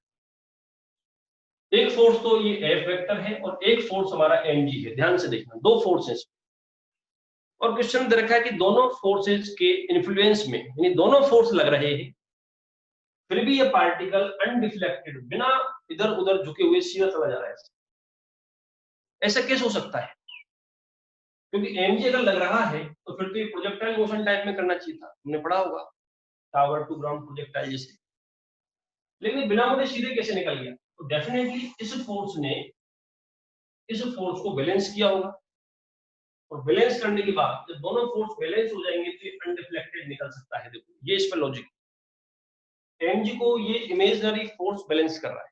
Speaker 1: एक फोर्स तो ये f वेक्टर है और एक फोर्स हमारा mg है, ध्यान से देखना दो फोर्सेस। और क्वेश्चन दे रखा है कि दोनों फोर्सेस के इन्फ्लुएंस में, यानी दोनों फोर्स लग रहे हैं, फिर भी ये पार्टिकल अनडिफ्लेक्टेड, बिना इधर उधर झुके हुए सीधा चला जा रहा है। ऐसा कैसे हो सकता है, क्योंकि mg अगर लग रहा है तो फिर तो ये प्रोजेक्टाइल मोशन टाइप में करना चाहिए था, हमने पढ़ा होगा टावर टू ग्राउंड प्रोजेक्टाइल जैसे, लेकिन बिना मुड़े सीधे कैसे निकल गया। तो डेफिनेटली इस फोर्स ने इस फोर्स को बैलेंस किया होगा, और बैलेंस करने के बाद जब दोनों फोर्स बैलेंस हो जाएंगे तो ये अनडिफ्लेक्टेड निकल सकता है। देखो ये इस पर लॉजिक, mg को ये इमेजिनरी फोर्स बैलेंस कर रहा है,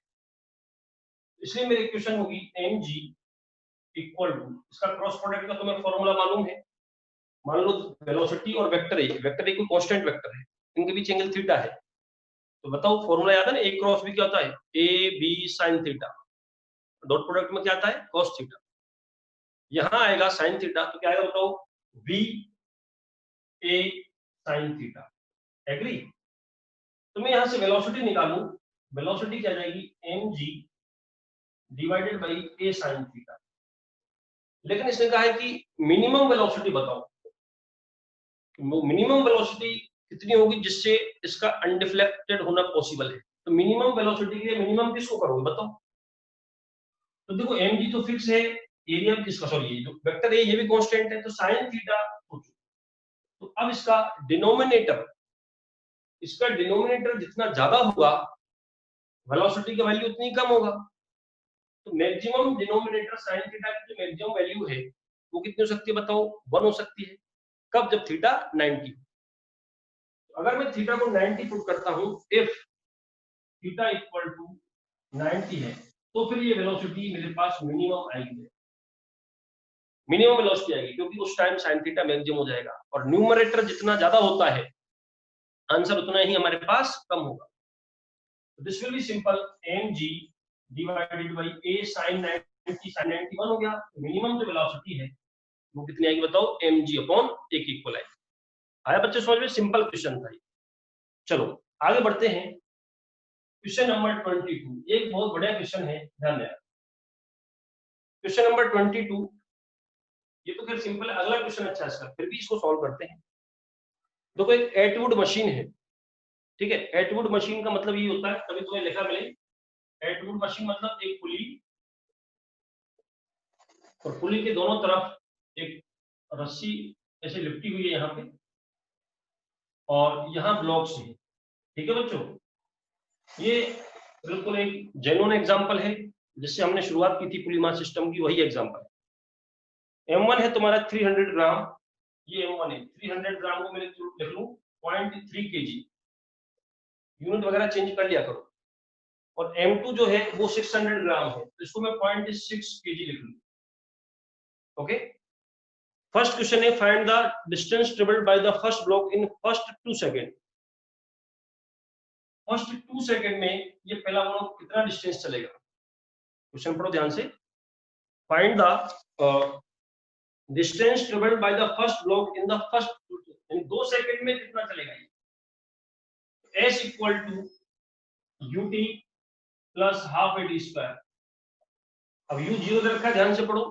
Speaker 1: इसलिए मेरी इक्वेशन होगी mg इक्वल टू, इसका क्रॉस प्रोडक्ट का तुम्हें फॉर्मूला मालूम है, मान लो वेलोसिटी और वेक्टर ए, वेक्टर ए कोई कांस्टेंट वेक्टर है, इनके बीच एंगल थीटा है, तो बताओ फॉर्मूला याद है ना, ए क्रॉस बी क्या होता है, a b sine theta, dot product में क्या आता है कॉस थीटा, यहां आएगा साइन थीटा, तो क्या आएगा बताओ बी ए साइन थीटा, एग्री। तो मैं यहां से वेलोसिटी निकालूं, वेलोसिटी क्या जाएगी mg divided by A sine theta, लेकिन इसने कहा है कि मिनिमम वेलोसिटी बताओ, वो मिनिमम वेलोसिटी कितनी होगी जिससे इसका अनडिफ्लेक्टेड होना पॉसिबल है। तो मिनिमम वेलोसिटी के लिए मिनिमम किसको करोगे बताओ। तो देखो mg तो फिक्स है, एरिया किसका, सॉरी जो वेक्टर है ये भी कांस्टेंट है, तो साइन थीटा। तो अब इसका डिनोमिनेटर जितना ज्यादा होगा वेलोसिटी का वैल्यू उतनी कम होगा। तो मैक्सिमम डिनोमिनेटर साइन थीटा की जो मैक्सिमम वैल्यू है वो कितनी हो सकती है बताओ, 1 हो सकती है। कब, जब थीटा 90। अगर मैं थीटा को 90 पुट करता हूं, इफ थीटा इक्वल टू 90 है, तो फिर ये वेलोसिटी मेरे पास मिनिमम आएगी, मिनिमम वेलोसिटी आएगी, क्योंकि उस टाइम sin थीटा मैक्सिमम हो जाएगा, और न्यूमरेटर जितना ज्यादा होता है आंसर उतना ही हमारे पास कम होगा। This will be simple, mg divided by a sin 90, sin 90 1 हो गया। मिनिमम जो वेलोसिटी है वो कितनी आएगी बताओ, mg अपॉन a की इक्वल आएगी। आया बच्चे समझ में? सिंपल क्वेश्चन था ये। चलो आगे बढ़ते हैं, क्वेश्चन नंबर 22, एक बहुत बढ़िया क्वेश्चन है, ध्यान देना। क्वेश्चन नंबर 22, ये तो खैर सिंपल है, अगला क्वेश्चन अच्छा है इसका, फिर भी इसको सॉल्व करते हैं। देखो एक एटवुड मशीन है, ठीक है। एटवुड मशीन का मतलब ये होता है, कभी तुम्हें लिखा मिले एटवुड मशीन मतलब एक पुली, और पुली के दोनों तरफ एक रस्सी ऐसे लिपटी हुई है यहाँ पे, और यहाँ ब्लॉक्स हैं, ठीक है बच्चों। ये बिल्कुल एक जेन्युइन एग्जांपल है, जिससे हमने शुरुआत की थी पुली मास सिस्टम की, वही एग्जांपल है। M1 है तुम्हारा 300 ग्राम, ये M1 है, 300 ग्राम को मैं लिख लूं 0.3 kg, यूनिट वगैरह चेंज कर लिया करो। और M2 जो है वो 600 ग्राम है, तो इसको मैं 0.6 kg लिख लूं, ओके। फर्स्ट क्वेश्चन है, find the distance travelled by the first block in first 2 second. First 2 second में ये पहला ब्लॉक कितना डिस्टेंस चलेगा? क्वेश्चन पढ़ो ध्यान से। Find the distance travelled by the first block in the first, in 2 second में कितना चलेगा ये? S equal to ut plus half a t square. अब u 0 दे रखा है, ध्यान से पढ़ो।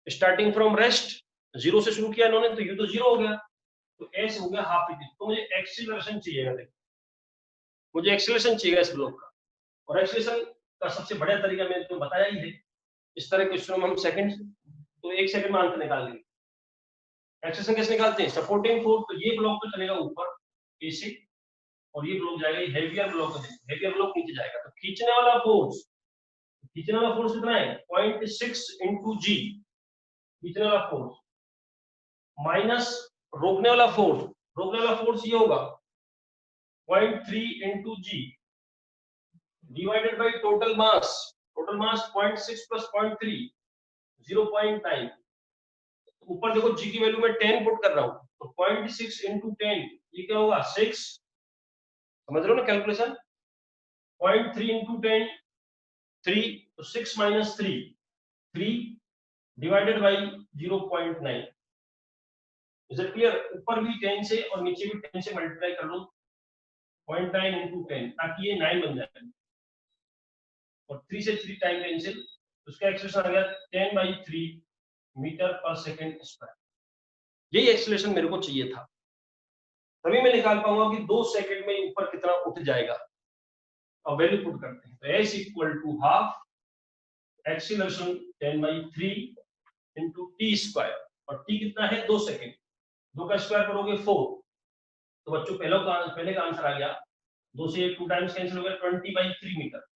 Speaker 1: स्टार्टिंग फ्रॉम रेस्ट, 0 से शुरू किया इन्होंने, तो u तो 0 हो गया, तो s हो गया हाफ ए टी। तो मुझे एक्सीलरेशन चाहिएगा, देखो मुझे एक्सीलरेशन चाहिएगा इस ब्लॉक का, और एक्सीलरेशन का सबसे बढ़िया तरीका मैंने तुम्हें बताया ही है। इस तरह क्वेश्चन में हम सेकंड, तो 1 सेकंड में आंसर निकाल लेंगे। एक्सीलरेशन कैसे निकालते हैं? सपोर्टिंग फोर्स, तो ये ब्लॉक तो चलेगा ऊपर ए से, और ये ब्लॉक जाएगा, हेवियर ब्लॉक, हेवियर ब्लॉक नीचे जाएगा, तो खींचने वाला फोर्स, खींचने वाला फोर्स कितना है? 0.6 इंटू जी, खींचने वाला फोर्स, माइनस रोकने वाला फोर्स, रोकने वाला फोर्स ये होगा 0.3 into g, divided by total mass, total mass 0.6 plus 0.3, 0.9। ऊपर देखो जी की वैल्यू में 10 पुट कर रहा हूं, तो 0.6 इंटू 10 ये क्या होगा? 6, समझ रहे हो ना कैलकुलेशन? 0.3 इंटू 10 3, तो 6 minus 3 3 divided by 0.9। Is it clear? ऊपर भी 10 से और नीचे भी 10 से मल्टीप्लाई कर लो, 0.9 इंटू 10, ताकि ये 9 बन जाए, और 3 से 3 टाइम कैंसिल, तो उसका एक्सप्रेशन आ गया 10/3 मीटर पर सेकंड स्क्वायर। यही एक्सप्रेशन मेरे को चाहिए था, तभी मैं निकाल पाऊंगा कि 2 सेकंड में ऊपर कितना उठ जाएगा। अब वैल्यू पुट करते हैं, तो s equal to half acceleration 10/3 into t square, और t कितना है? 2 सेकंड, 2 का स्क्वायर करोगे 4, तो बच्चों पहले का आंसर आ गया, 2 से 2 टाइम्स कैंसिल हो गया, 20/3 मीटर।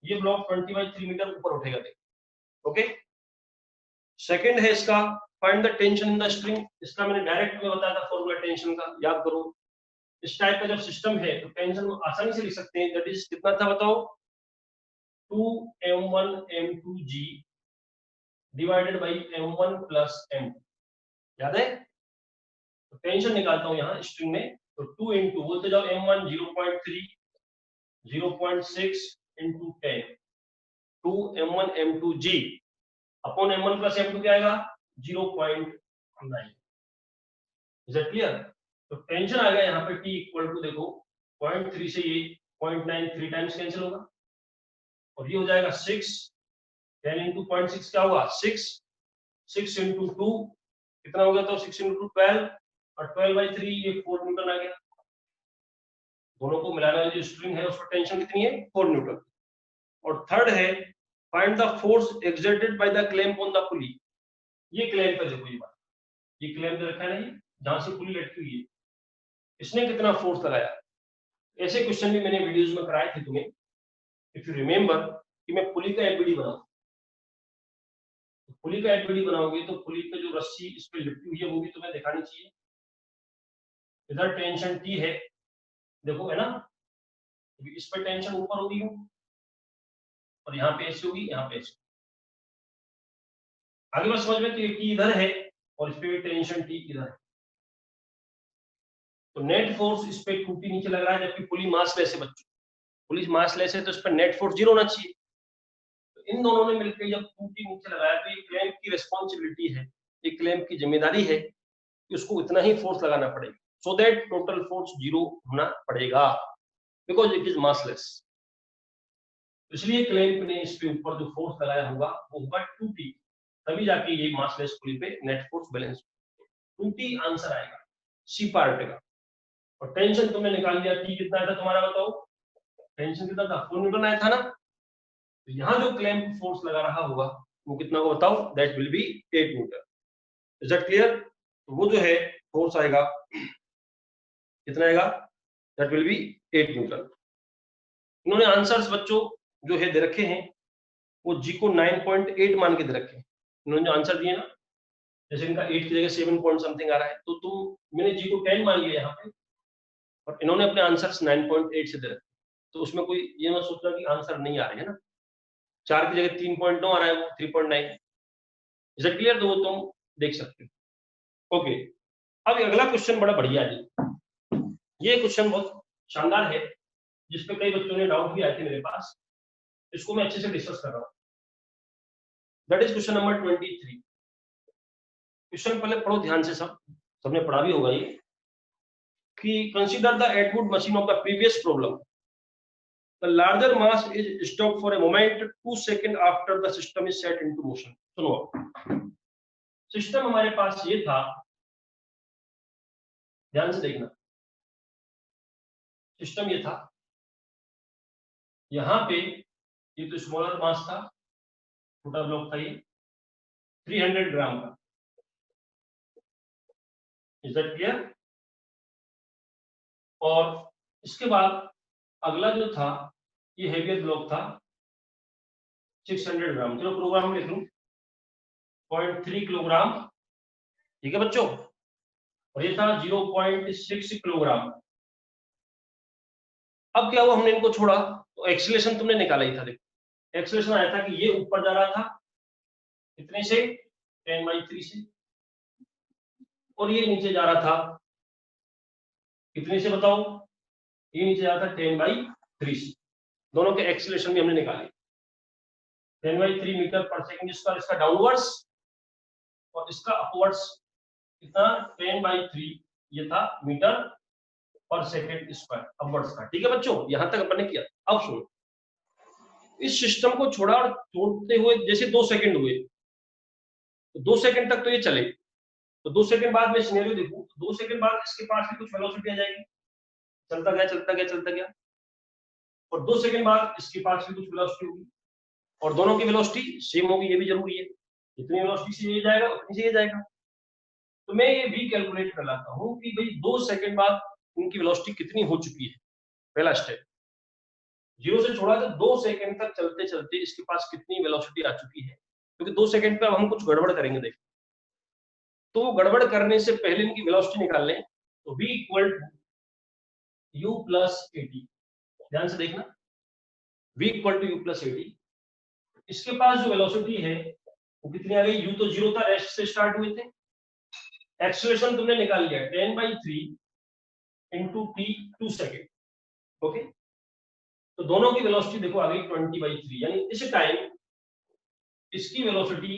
Speaker 1: ये ब्लॉक 20/3 मीटर ऊपर उठेगा, देखो, ओके। सेकंड है इसका, find the tension in the string. इसका मैंने डायरेक्ट में बताया था फॉर्मूला टेंशन का, याद करो। इस टाइप का जब सिस्टम है तो टेंशन को आसानी से लिख सकते हैं, दैट इज कितना था बताओ? 2m1 m2g divided by m1 plus m, याद है? तो टेंशन निकालता हूं यहाँ स्ट्रिंग में, तो 2 इंटू, बोलते जाओ m1 0.3, 0.6 into 10, 2m1 m2g upon m1 plus m2 क्या आएगा? 0.9। Is it clear? तो टेंशन आ गया यहाँ पे t इक्वल टू, देखो 0.3 से ये 0.9 3 टाइम्स कैंसिल होगा, और ये हो जाएगा 6, 10 इंटू 0.6 क्या होगा? 6, 6 इंटू 2 कितना हो गया? तो 6 इंटू 12, और 12/3 ये 4 न्यूटन आ गया। दोनों को मिलाने वाली जो स्ट्रिंग है उसमें टेंशन कितनी है? 4 न्यूटन। और थर्ड है, find the force exerted by the clamp on the पुली। ये क्लैंप है, देखो ये बात, ये क्लैंप दे रखा है नहीं, जहां से पुली लटकी हुई है, इसने कितना फोर्स लगाया? ऐसे क्वेश्चन भी मैंने वीडियोस में कराए थे तुम्हें, इफ यू रिमेंबर, कि मैं पुली का एलबीडी बनाऊं। तो पुली का एलबीडी बनाओगे तो पुली पे जो रस्सी इस पे लिपटी हुई है वो भी तुम्हें दिखानी चाहिए। इधर टेंशन T है, देखो है ना, इस पर टेंशन ऊपर होगी और यहाँ पे ऐसी होगी, यहाँ पे ऐसी। आगे बात समझ में, तो ये T इधर है और इस पे भी टेंशन T इधर है, तो नेट फोर्स इस पे 2T नीचे लग रहा है, जबकि पुली मास लेस है बच्चों, पुली मास लेस है तो इस पर नेट फोर्स 0 होना चाहिए। तो इन दोनों ने मिलकर जब 2T नीचे लगाया तो ये क्लैंप की रिस्पॉन्सिबिलिटी है, ये क्लैंप की जिम्मेदारी है कि उसको इतना ही फोर्स लगाना पड़ेगा, सो दैट टोटल फोर्स 0 होना पड़ेगा, बिकॉज इट इज मासलेस। इसलिए क्लैंप ने इस पे ऊपर जो फोर्स लगाया होगा वो होगा 2T, तभी जाके ये मासलेस पुली पे net force balance 2T answer आएगा सी पार्ट का। और टेंशन तुमने निकाल लिया, T कितना आया था तुम्हारा, बताओ टेंशन कितना था, 4 न्यूटन आया था ना, तो यहाँ जो क्लैंप फोर्स लगा रहा होगा वो कितना होगा बताओ, that will B 8 Newton. Is that clear? तो वो जो है फोर्स आएगा, कितना आएगा, दैट विल बी 8 न्यूटन। इन्होंने आंसर्स बच्चों जो है दे रखे हैं वो जी को 9.8 मान के दे रखे हैं, इन्होंने जो आंसर दिए ना, जैसे इनका 8 की जगह 7 पॉइंट समथिंग आ रहा है, तो मैंने जी को 10 मान लिया यहाँ पे और इन्होंने अपने आंसर्स 9.8 से दे रखे, तो उसमें कोई ये मत सोचना कि आंसर नहीं आ रहे है ना, 4 की जगह 3.9 आ रहा है, वो 3.9। Is it clear? तो वो तुम देख सकते हो। ओके, अब अगला क्वेश्चन बड़ा बढ़िया है, ये क्वेश्चन बहुत शानदार है, जिसपे कई बच्चों ने डाउट भी आए थे मेरे पास, इसको मैं अच्छे से डिस्कस कर रहा हूँ। That is question number 23। Question पहले पढ़ो ध्यान से, सबने पढ़ा भी होगा ये, कि consider the Atwood machine of the previous problem, the larger mass is stop for a moment 2 second after the system is set into motion. सुनो, सिस्टम हमारे पास ये था, ध्यान से देखना, सिस्टम ये था, यहाँ पे ये तो स्मॉलर मास था, छोटा ब्लॉक था ये 300 ग्राम का। Is that clear? और इसके बाद अगला जो था ये हेवियर ब्लॉक था 600 ग्राम, चलो प्रोग्राम में लिख लूं 0.3 किलोग्राम, ठीक है बच्चों, और ये था 0.6 किलोग्राम। अब क्या हुआ, हमने इनको छोड़ा तो एक्सीलरेशन तुमने निकाला ही था, देखो एक्सीलरेशन आया था कि ये ऊपर जा रहा था कितने से, 10/3 से, और ये नीचे जा रहा था कितने से बताओ, ये नीचे जा रहा था 10/3 से। दोनों के एक्सीलरेशन भी हमने निकाले, 10/3 मीटर पर सेकंड इसका डाउनवर्ड्स, और इसका अपवर्ड्स कितना 10/3, ये था मीटर पर सेकंड स्क्वायर अपवर्ड्स का। ठीक है बच्चों, यहां तक अपन ने किया। अब सुनो, इस सिस्टम को छोड़ा और छोड़ते हुए जैसे 2 सेकंड हुए, तो 2 सेकंड तक तो ये चले, तो 2 सेकंड बाद में सिनेरियो देखूं, 2 सेकंड बाद इसके पास भी कुछ वेलोसिटी आ जाएगी, चलता गया चलता गया चलता गया, और 2 सेकंड बाद इसके पास भी कुछ वेलोसिटी होगी, और दोनों की वेलोसिटी सेम होगी, ये भी जरूरी है, जितनी वेलोसिटी से ये जाएगा उतनी से ये जाएगा। तो मैं ये भी कैलकुलेट कर लाता हूँ कि भाई 2 सेकंड बाद इनकी वेलोसिटी कितनी हो चुकी है। पहला स्टेप, 0 से छोड़ा तो 2 सेकंड तक चलते चलते इसके पास कितनी वेलोसिटी आ चुकी है, क्योंकि 2 सेकंड पे अब हम कुछ गड़बड़ करेंगे, देख, तो गड़बड़ करने से पहले इनकी वेलोसिटी निकाल लें, तो v equal to u plus a t, ध्यान से देखना, v equal to u plus a t. इसके पास जो वेलोसिटी है वो कितनी आ गई, u तो 0 था, रेस्ट से स्टार्ट हुए थे, एक्सीलरेशन तुमने निकाल लिया 10/3 इंटू t 2 सेकेंड, ओके, तो दोनों की वेलोसिटी देखो आ गई 20/3, यानी इस टाइम इसकी वेलोसिटी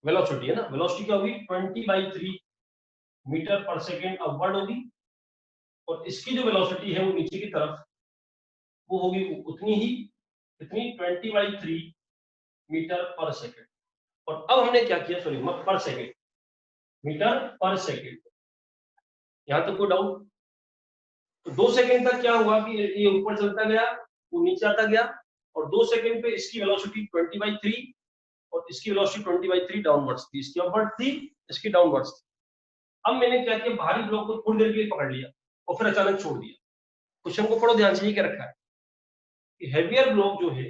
Speaker 1: है ना, वेलोसिटी क्या होगी 20/3 मीटर पर सेकेंड अपवर्ड होगी, और इसकी जो वेलोसिटी है वो नीचे की तरफ वो होगी उतनी ही, कितनी 20/3 मीटर पर सेकेंड। और अब हमने क्या किया, सॉरी पर सेकेंड, मीटर पर सेकेंड, यहां तक कोई डाउट? तो 2 सेकेंड तक क्या हुआ कि ये ऊपर चलता गया, वो नीचे आता गया, और 2 सेकेंड पे इसकी वेलोसिटी 20/3 और इसकी वेलोसिटी 20/3 डाउनवर्ड्स थी, इसकी अपवर्ड थी, इसकी डाउनवर्ड्स थी। अब मैंने क्या किया, बाहरी ब्लॉक को थोड़ी देर के लिए पकड़ लिया और फिर अचानक छोड़ दिया। क्वेश्चन को पढ़ो ध्यान से, ये क्या रखा है कि हेवियर ब्लॉक जो है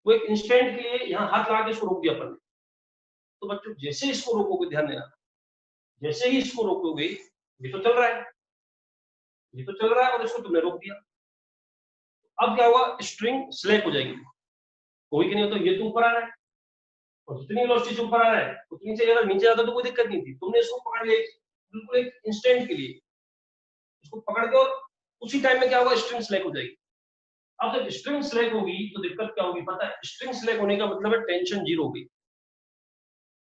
Speaker 1: वो एक इंस्टेंट के लिए यहाँ हाथ लगा के इसको रोक दिया अपन ने। तो बच्चों जैसे इसको रोकोगे, ध्यान देना, जैसे ही इसको रोकोगे ये तो चल रहा है, ये तो चल रहा है और इसको तुमने रोक दिया। अब क्या हुआ, स्ट्रिंग स्लैक हो जाएगी, कोई कि नहीं होता, ये तो ऊपर आ रहा है और जितनी वेलोसिटी से ऊपर आ रहा है उतनी से अगर नीचे आता तो कोई दिक्कत नहीं थी, तुमने इसको पकड़ लिया बिल्कुल एक इंस्टेंट के लिए, इसको पकड़ के और उसी टाइम में क्या होगा, स्ट्रिंग स्लैक हो जाएगी। अब जब स्ट्रिंग स्लैक होगी तो दिक्कत क्या होगी पता है, स्ट्रिंग स्लैक होने का मतलब है टेंशन जीरो होगी,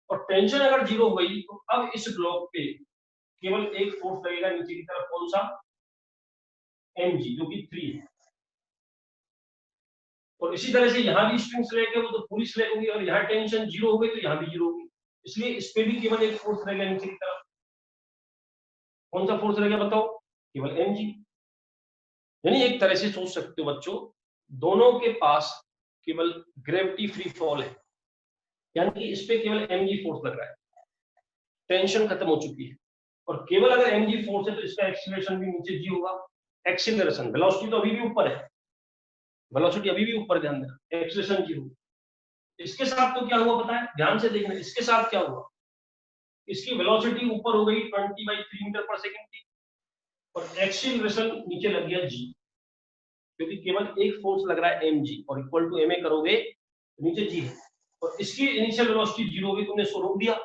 Speaker 1: और टेंशन अगर जीरो हो गई तो अब इस ब्लॉक पे केवल एक फोर्स लगेगा नीचे की तरफ, कौन सा, mg, जो कि 3 है। और इसी तरह से यहाँ भी स्ट्रिंग स्लैक है, वो तो पूरी स्लैक होगी, और यहाँ टेंशन जीरो हो गई तो यहाँ भी जीरो होगी, इसलिए इस पे भी केवल एक फोर्स रहेगा नीचे की तरफ, कौन सा फोर्स रहेगा बताओ, केवल mg। यानी एक तरह से सोच सकते हो बच्चों, दोनों के पास केवल ग्रेविटी फ्री फॉल है, यानी कि इस पे केवल mg फोर्स लग रहा है, टेंशन खत्म हो चुकी है, और केवल अगर mg फोर्स है तो इसका एक्सीलरेशन भी नीचे g होगा, एक्सीलरेशन, वेलोसिटी तो अभी भी ऊपर है, वेलोसिटी अभी भी ऊपर, ध्यान देना, एक्सीलरेशन जीरो। इसके साथ तो क्या हुआ पता है, ध्यान से देखना, इसके साथ क्या हुआ, इसकी वेलोसिटी ऊपर हो गई 20/3 मीटर पर सेकंड की, और एक्सीलरेशन नीचे लग गया g, क्योंकि केवल एक फोर्स लग रहा है mg, और इक्वल टू ma करोगे तो नीचे g है, और इसकी इनिशियल वेलोसिटी जीरो होगी, तुमने इसको रोक दिया,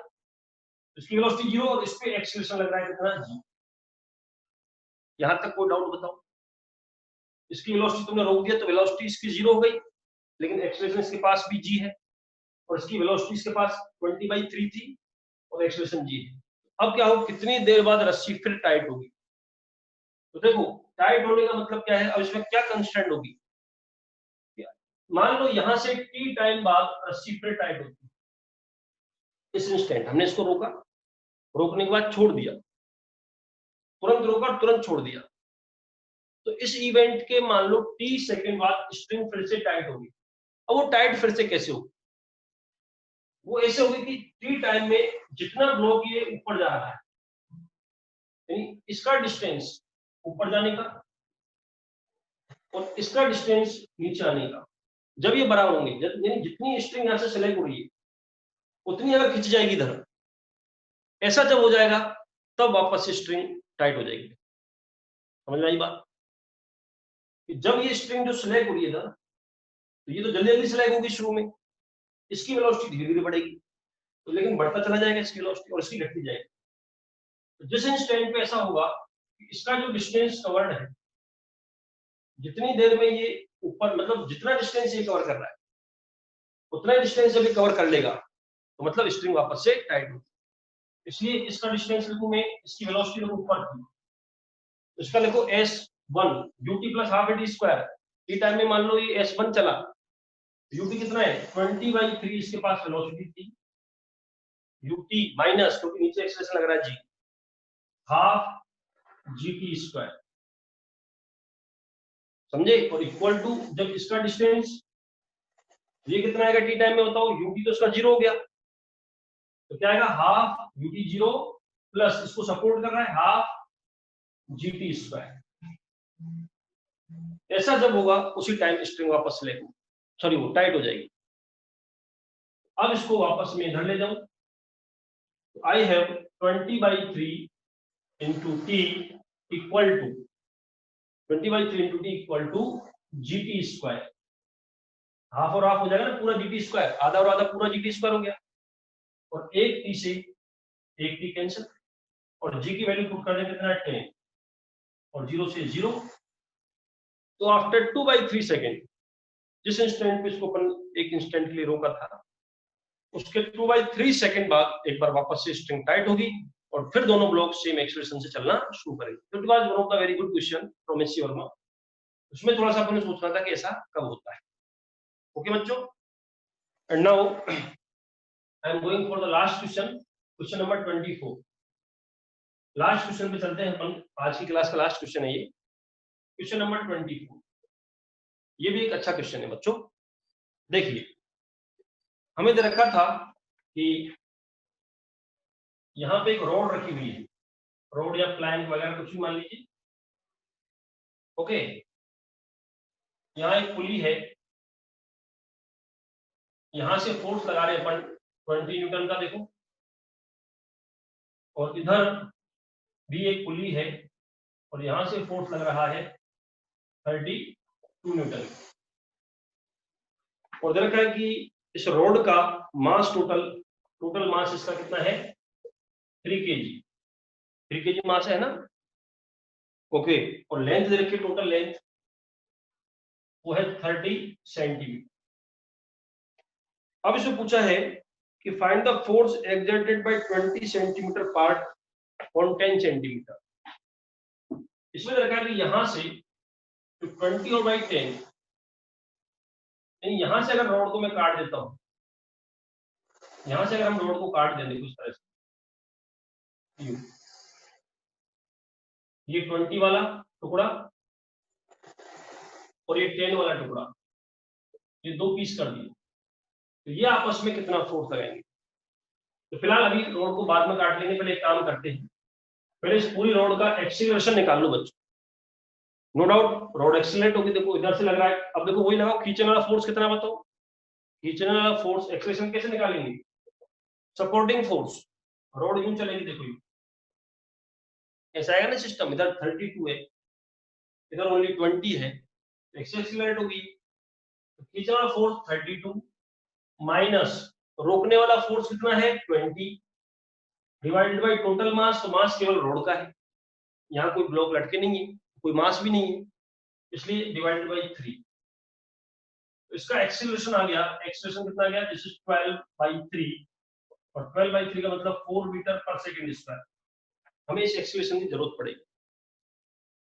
Speaker 1: इसकी वेलोसिटी जीरो और इस पे एक्सीलरेशन लग रहा है कितना, g। यहां तक कोई डाउट बताओ, इसकी वेलोसिटी तुमने रोक दिया तो वेलोसिटी इसकी जीरो हो गई, लेकिन एक्सीलरेशन इसके पास भी g है, और इसकी वेलोसिटी इसके पास 20/3 थी और एक्सीलरेशन g है। अब क्या हो, कितनी देर बाद रस्सी फिर टाइट होगी, तो देखो टाइट होने का मतलब क्या है, अब इसमें क्या कंस्ट्रेंट होगी, मान लो यहां से t टाइम बाद रस्सी फिर टाइट होती है, इस इंस्टेंट हमने इसको रोका, रोकने के बाद छोड़ दिया, तुरंत रोका तुरंत छोड़ दिया, तो इस इवेंट के मान लो t सेकंड बाद स्ट्रिंग फिर से टाइट होगी। अब वो टाइट फिर से कैसे होगी, वो ऐसे होगी कि टी टाइम में जितना ब्लॉक ये ऊपर जा रहा है, यानी इसका डिस्टेंस ऊपर जाने का और इसका डिस्टेंस नीचे आने का, जब ये बराबर होंगे, यानी जितनी स्ट्रिंग यहां से सेलेक्ट हो रही है उतनी अगर खिंच जाएगी इधर, ऐसा जब हो जाएगा तब वापस से स्ट्रिंग टाइट हो जाएगी। समझ में आई बात, कि जब ये स्ट्रिंग जो सिलेक्ट हो रही है ना, तो ये तो जल्दी जल्दी सिलेक्ट होगी शुरू में, इसकी वेलोसिटी धीरे धीरे बढ़ेगी, तो लेकिन बढ़ता चला जाएगा इसकी वेलोसिटी, और इसकी घटती जाएगी। तो जिस इंस्टेंट पे ऐसा होगा कि इसका जो डिस्टेंस कवर्ड है, जितनी देर में ये ऊपर, मतलब जितना डिस्टेंस ये कवर कर रहा है उतना डिस्टेंस जब ये कवर कर लेगा तो मतलब स्ट्रिंग वापस से टाइट होगी, इसलिए इसका डिस्टेंस लिखूं मैं, इसकी वेलोसिटी लिखूं ऊपर थी, इसका लिखो s1 ut plus half eighty square, T time में मान लो ये s1 चला, ut कितना है 20/3, इसके पास वेलोसिटी थी, ut माइनस, क्योंकि नीचे एक्सेलरेशन लग रहा है g, हाफ gt स्क्वायर, समझे, और इक्वल टू जब इसका डिस्टेंस ये कितना आएगा टी टाइम में बताओ, ut तो इसका जीरो हो गया, तो क्या आएगा हाफ ut जीरो प्लस इसको सपोर्ट कर रहा है हाफ gt स्क्वायर। ऐसा जब होगा उसी टाइम स्ट्रिंग वापस ले, सॉरी वो टाइट हो जाएगी। अब इसको वापस में इधर ले जाऊं, I have 20/3 into t equal to 20/3 into t equal to gt square, half और हाफ हो जाएगा ना, पूरा gt स्क्वायर, आधा और आधा पूरा gt स्क्वायर हो गया, और एक टी से एक टी कैंसिल, और g की वैल्यू पुट कर दें कितना 10, और 0 से 0, तो आफ्टर 2/3 सेकेंड, जिस इंस्टेंट पे इसको अपन एक इंस्टेंट के लिए रोका था, उसके 2/3 सेकेंड बाद एक बार वापस से स्ट्रिंग टाइट होगी, और फिर दोनों ब्लॉक सेम एक्सीलरेशन से चलना शुरू करेंगे। तो it was one of the very good question from SC Verma, उसमें थोड़ा सा अपन सोचना था कि ऐसा कब होता है। ओके बच्चों, and now I am going for the last question, question number 24। Last question पे चलते हैं अपन, आज की क्लास का लास्ट क्वेश्चन है ये, क्वेश्चन नंबर 24। ये भी एक अच्छा क्वेश्चन है बच्चों, देखिए हमें दे रखा था कि यहाँ पे एक रोड रखी हुई है, रोड या प्लैंक वगैरह कुछ भी मान लीजिए, ओके, यहाँ एक पुली है, यहां से फोर्स लगा रहे अपन 20 न्यूटन का, देखो, और इधर बी एक पुली है और यहां से फोर्स लग रहा है 32 न्यूटन। और दे रखा है कि इस रोड का मास टोटल मास इसका कितना है 3 kg। 3 kg मास है ना, ओके। और लेंथ दे रखी टोटल लेंथ वो है 30 सेंटीमीटर। अब इसमें पूछा है कि find the force exerted by 20 centimetre part on 10 centimetre. इसमें रखा है कि यहां से तो 20 और बाई 10, यहां से अगर रोड को मैं काट देता हूं, यहां से अगर हम रोड को काट देंगे कुछ तरह से, ये 20 वाला टुकड़ा और ये 10 वाला टुकड़ा, ये दो पीस कर दिए, तो ये आपस में कितना फोर्स लगाएंगे। तो फिलहाल अभी रोड को बाद में काट लेंगे, पहले एक काम करते हैं, पहले इस पूरी रोड का एक्सीलरेशन निकाल लो बच्चों। नो डाउट रोड एक्सीलरेट होगी, देखो इधर से लग रहा है, अब देखो वही लगाओ, खींचने वाला फोर्स कितना बताओ, खींचने वाला फोर्स एक्सीलरेशन कैसे निकालेंगे, सपोर्टिंग फोर्स, रोड यूं चलेगी, देखो ऐसा आएगा ना सिस्टम, इधर 32 है, इधर ओनली 20 है, एक्सीलरेट होगी, तो खींचने वाला फोर्स 32 माइनस रोकने वाला फोर्स कितना है 20 डिवाइडेड बाय टोटल मास, तो मास केवल रोड का है, यहाँ कोई ब्लॉक लटके नहीं है, कोई मास भी नहीं है, इसलिए डिवाइडेड बाय 3। इसका एक्सीलरेशन आ गया, एक्सीलरेशन कितना आ गया, दिस इज 12/3 और 12/3 का मतलब 4 मीटर पर सेकंड स्क्वायर। हमें इस एक्सीलरेशन की जरूरत पड़ेगी।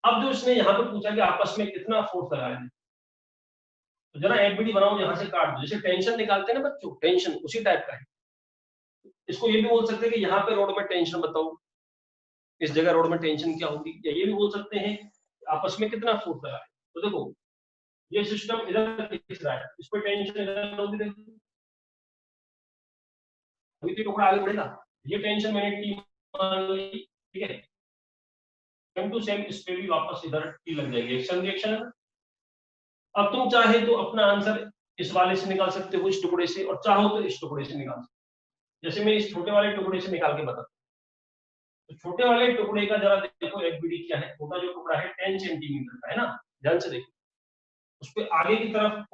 Speaker 1: अब जो इसने यहाँ पे पूछा कि आपस में कितना फोर्स लगाया है, तो जरा एफबीडी बनाओ, यहां से काट दो, जैसे टेंशन निकालते हैं ना बच्चों, टेंशन उसी टाइप का है। इसको ये भी बोल सकते हैं कि यहाँ पे रोड में टेंशन बताओ, इस जगह रोड में टेंशन क्या होगी, या ये भी बोल सकते हैं आपस में कितना फोर्स लगा है। तो देखो ये सिस्टम इधर खींच रहा है, इस पर टेंशन इधर होगी, देखो अभी तो टुकड़ा आगे बढ़ेगा, ये टेंशन मैंने टी मान ली, ठीक है, सेम टू सेम इस पे भी वापस इधर टी लग जाएगी, एक्शन रिएक्शन है। अब तुम चाहे तो अपना आंसर इस वाले से निकाल सकते हो, इस टुकड़े से, और चाहो तो इस टुकड़े से निकाल सकते हो। जैसे मैं इस छोटे वाले टुकड़े से निकाल के बताता हूं, तो छोटे वाले टुकड़े का जरा देखो एफबीडी क्या है, छोटा जो टुकड़ा है 10 सेंटीमीटर का है ना, ध्यान से देखो, उस पे आगे की तरफ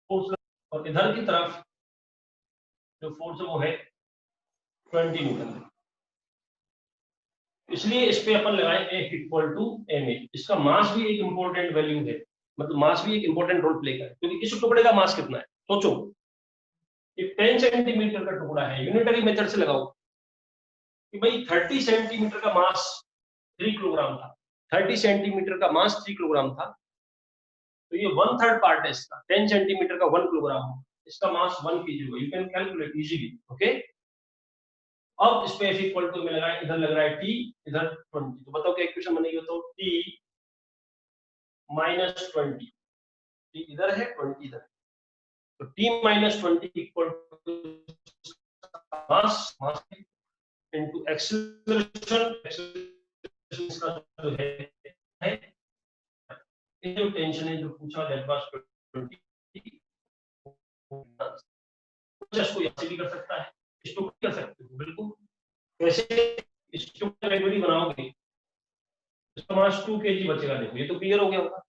Speaker 1: फोर्स और इधर की तरफ जो फोर्स है वो है 20 न्यूटन। इसलिए इस पे अपन लगाए F इक्वल टू ma। इसका मास भी एक इंपॉर्टेंट वैल्यू है, मतलब मास भी एक इंपॉर्टेंट रोल प्ले कर, क्योंकि इस टुकड़े का मास कितना है सोचो, ये 10 सेंटीमीटर का टुकड़ा है, यूनिटरी मेथड से लगाओ कि भाई 30 सेंटीमीटर का मास 3 किलोग्राम था, 30 सेंटीमीटर का मास 3 किलोग्राम था, तो ये 1/3 पार्ट है इसका, 10 सेंटीमीटर का 1 किलोग्राम, इसका मास 1 kg होगा, you can calculate easily, okay. अब इस पे F इक्वल टू में लगाए, इधर लग रहा है T, इधर 20, तो बताओ क्या इक्वेशन बनेगी, बताओ T माइनस 20, T इधर है 20 इधर, तो T माइनस 20 equal to mass into acceleration, acceleration का जो है ये जो टेंशन है जो पूछा दैट वाज 20, इसको ऐसे भी कर सकता है, इसको कर सकते हो बिल्कुल, वैसे इसको एफबीडी बनाओगे इसका मास 2 kg बचेगा, देखो ये तो क्लियर हो गया होगा।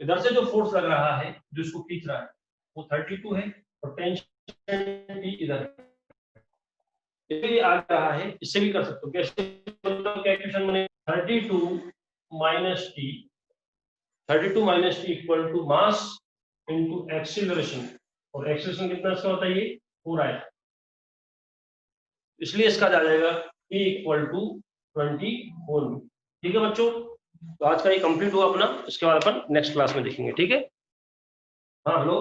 Speaker 1: इधर से जो फोर्स लग रहा है जो इसको खींच रहा है वो 32 है और टेंशन T इधर ये आ रहा है, इससे भी कर सकते हो, कैसे मतलब क्या इक्वेशन बने 32 minus T, 32 minus T equal to mass into acceleration, और एक्सीलरेशन कितना इसका होता है ये 4 आया, इसलिए इसका आ जाएगा P इक्वल टू 24। ठीक है बच्चों, तो आज का ये कंप्लीट हुआ अपना, इसके बाद अपन नेक्स्ट क्लास में देखेंगे, ठीक है। हाँ हेलो।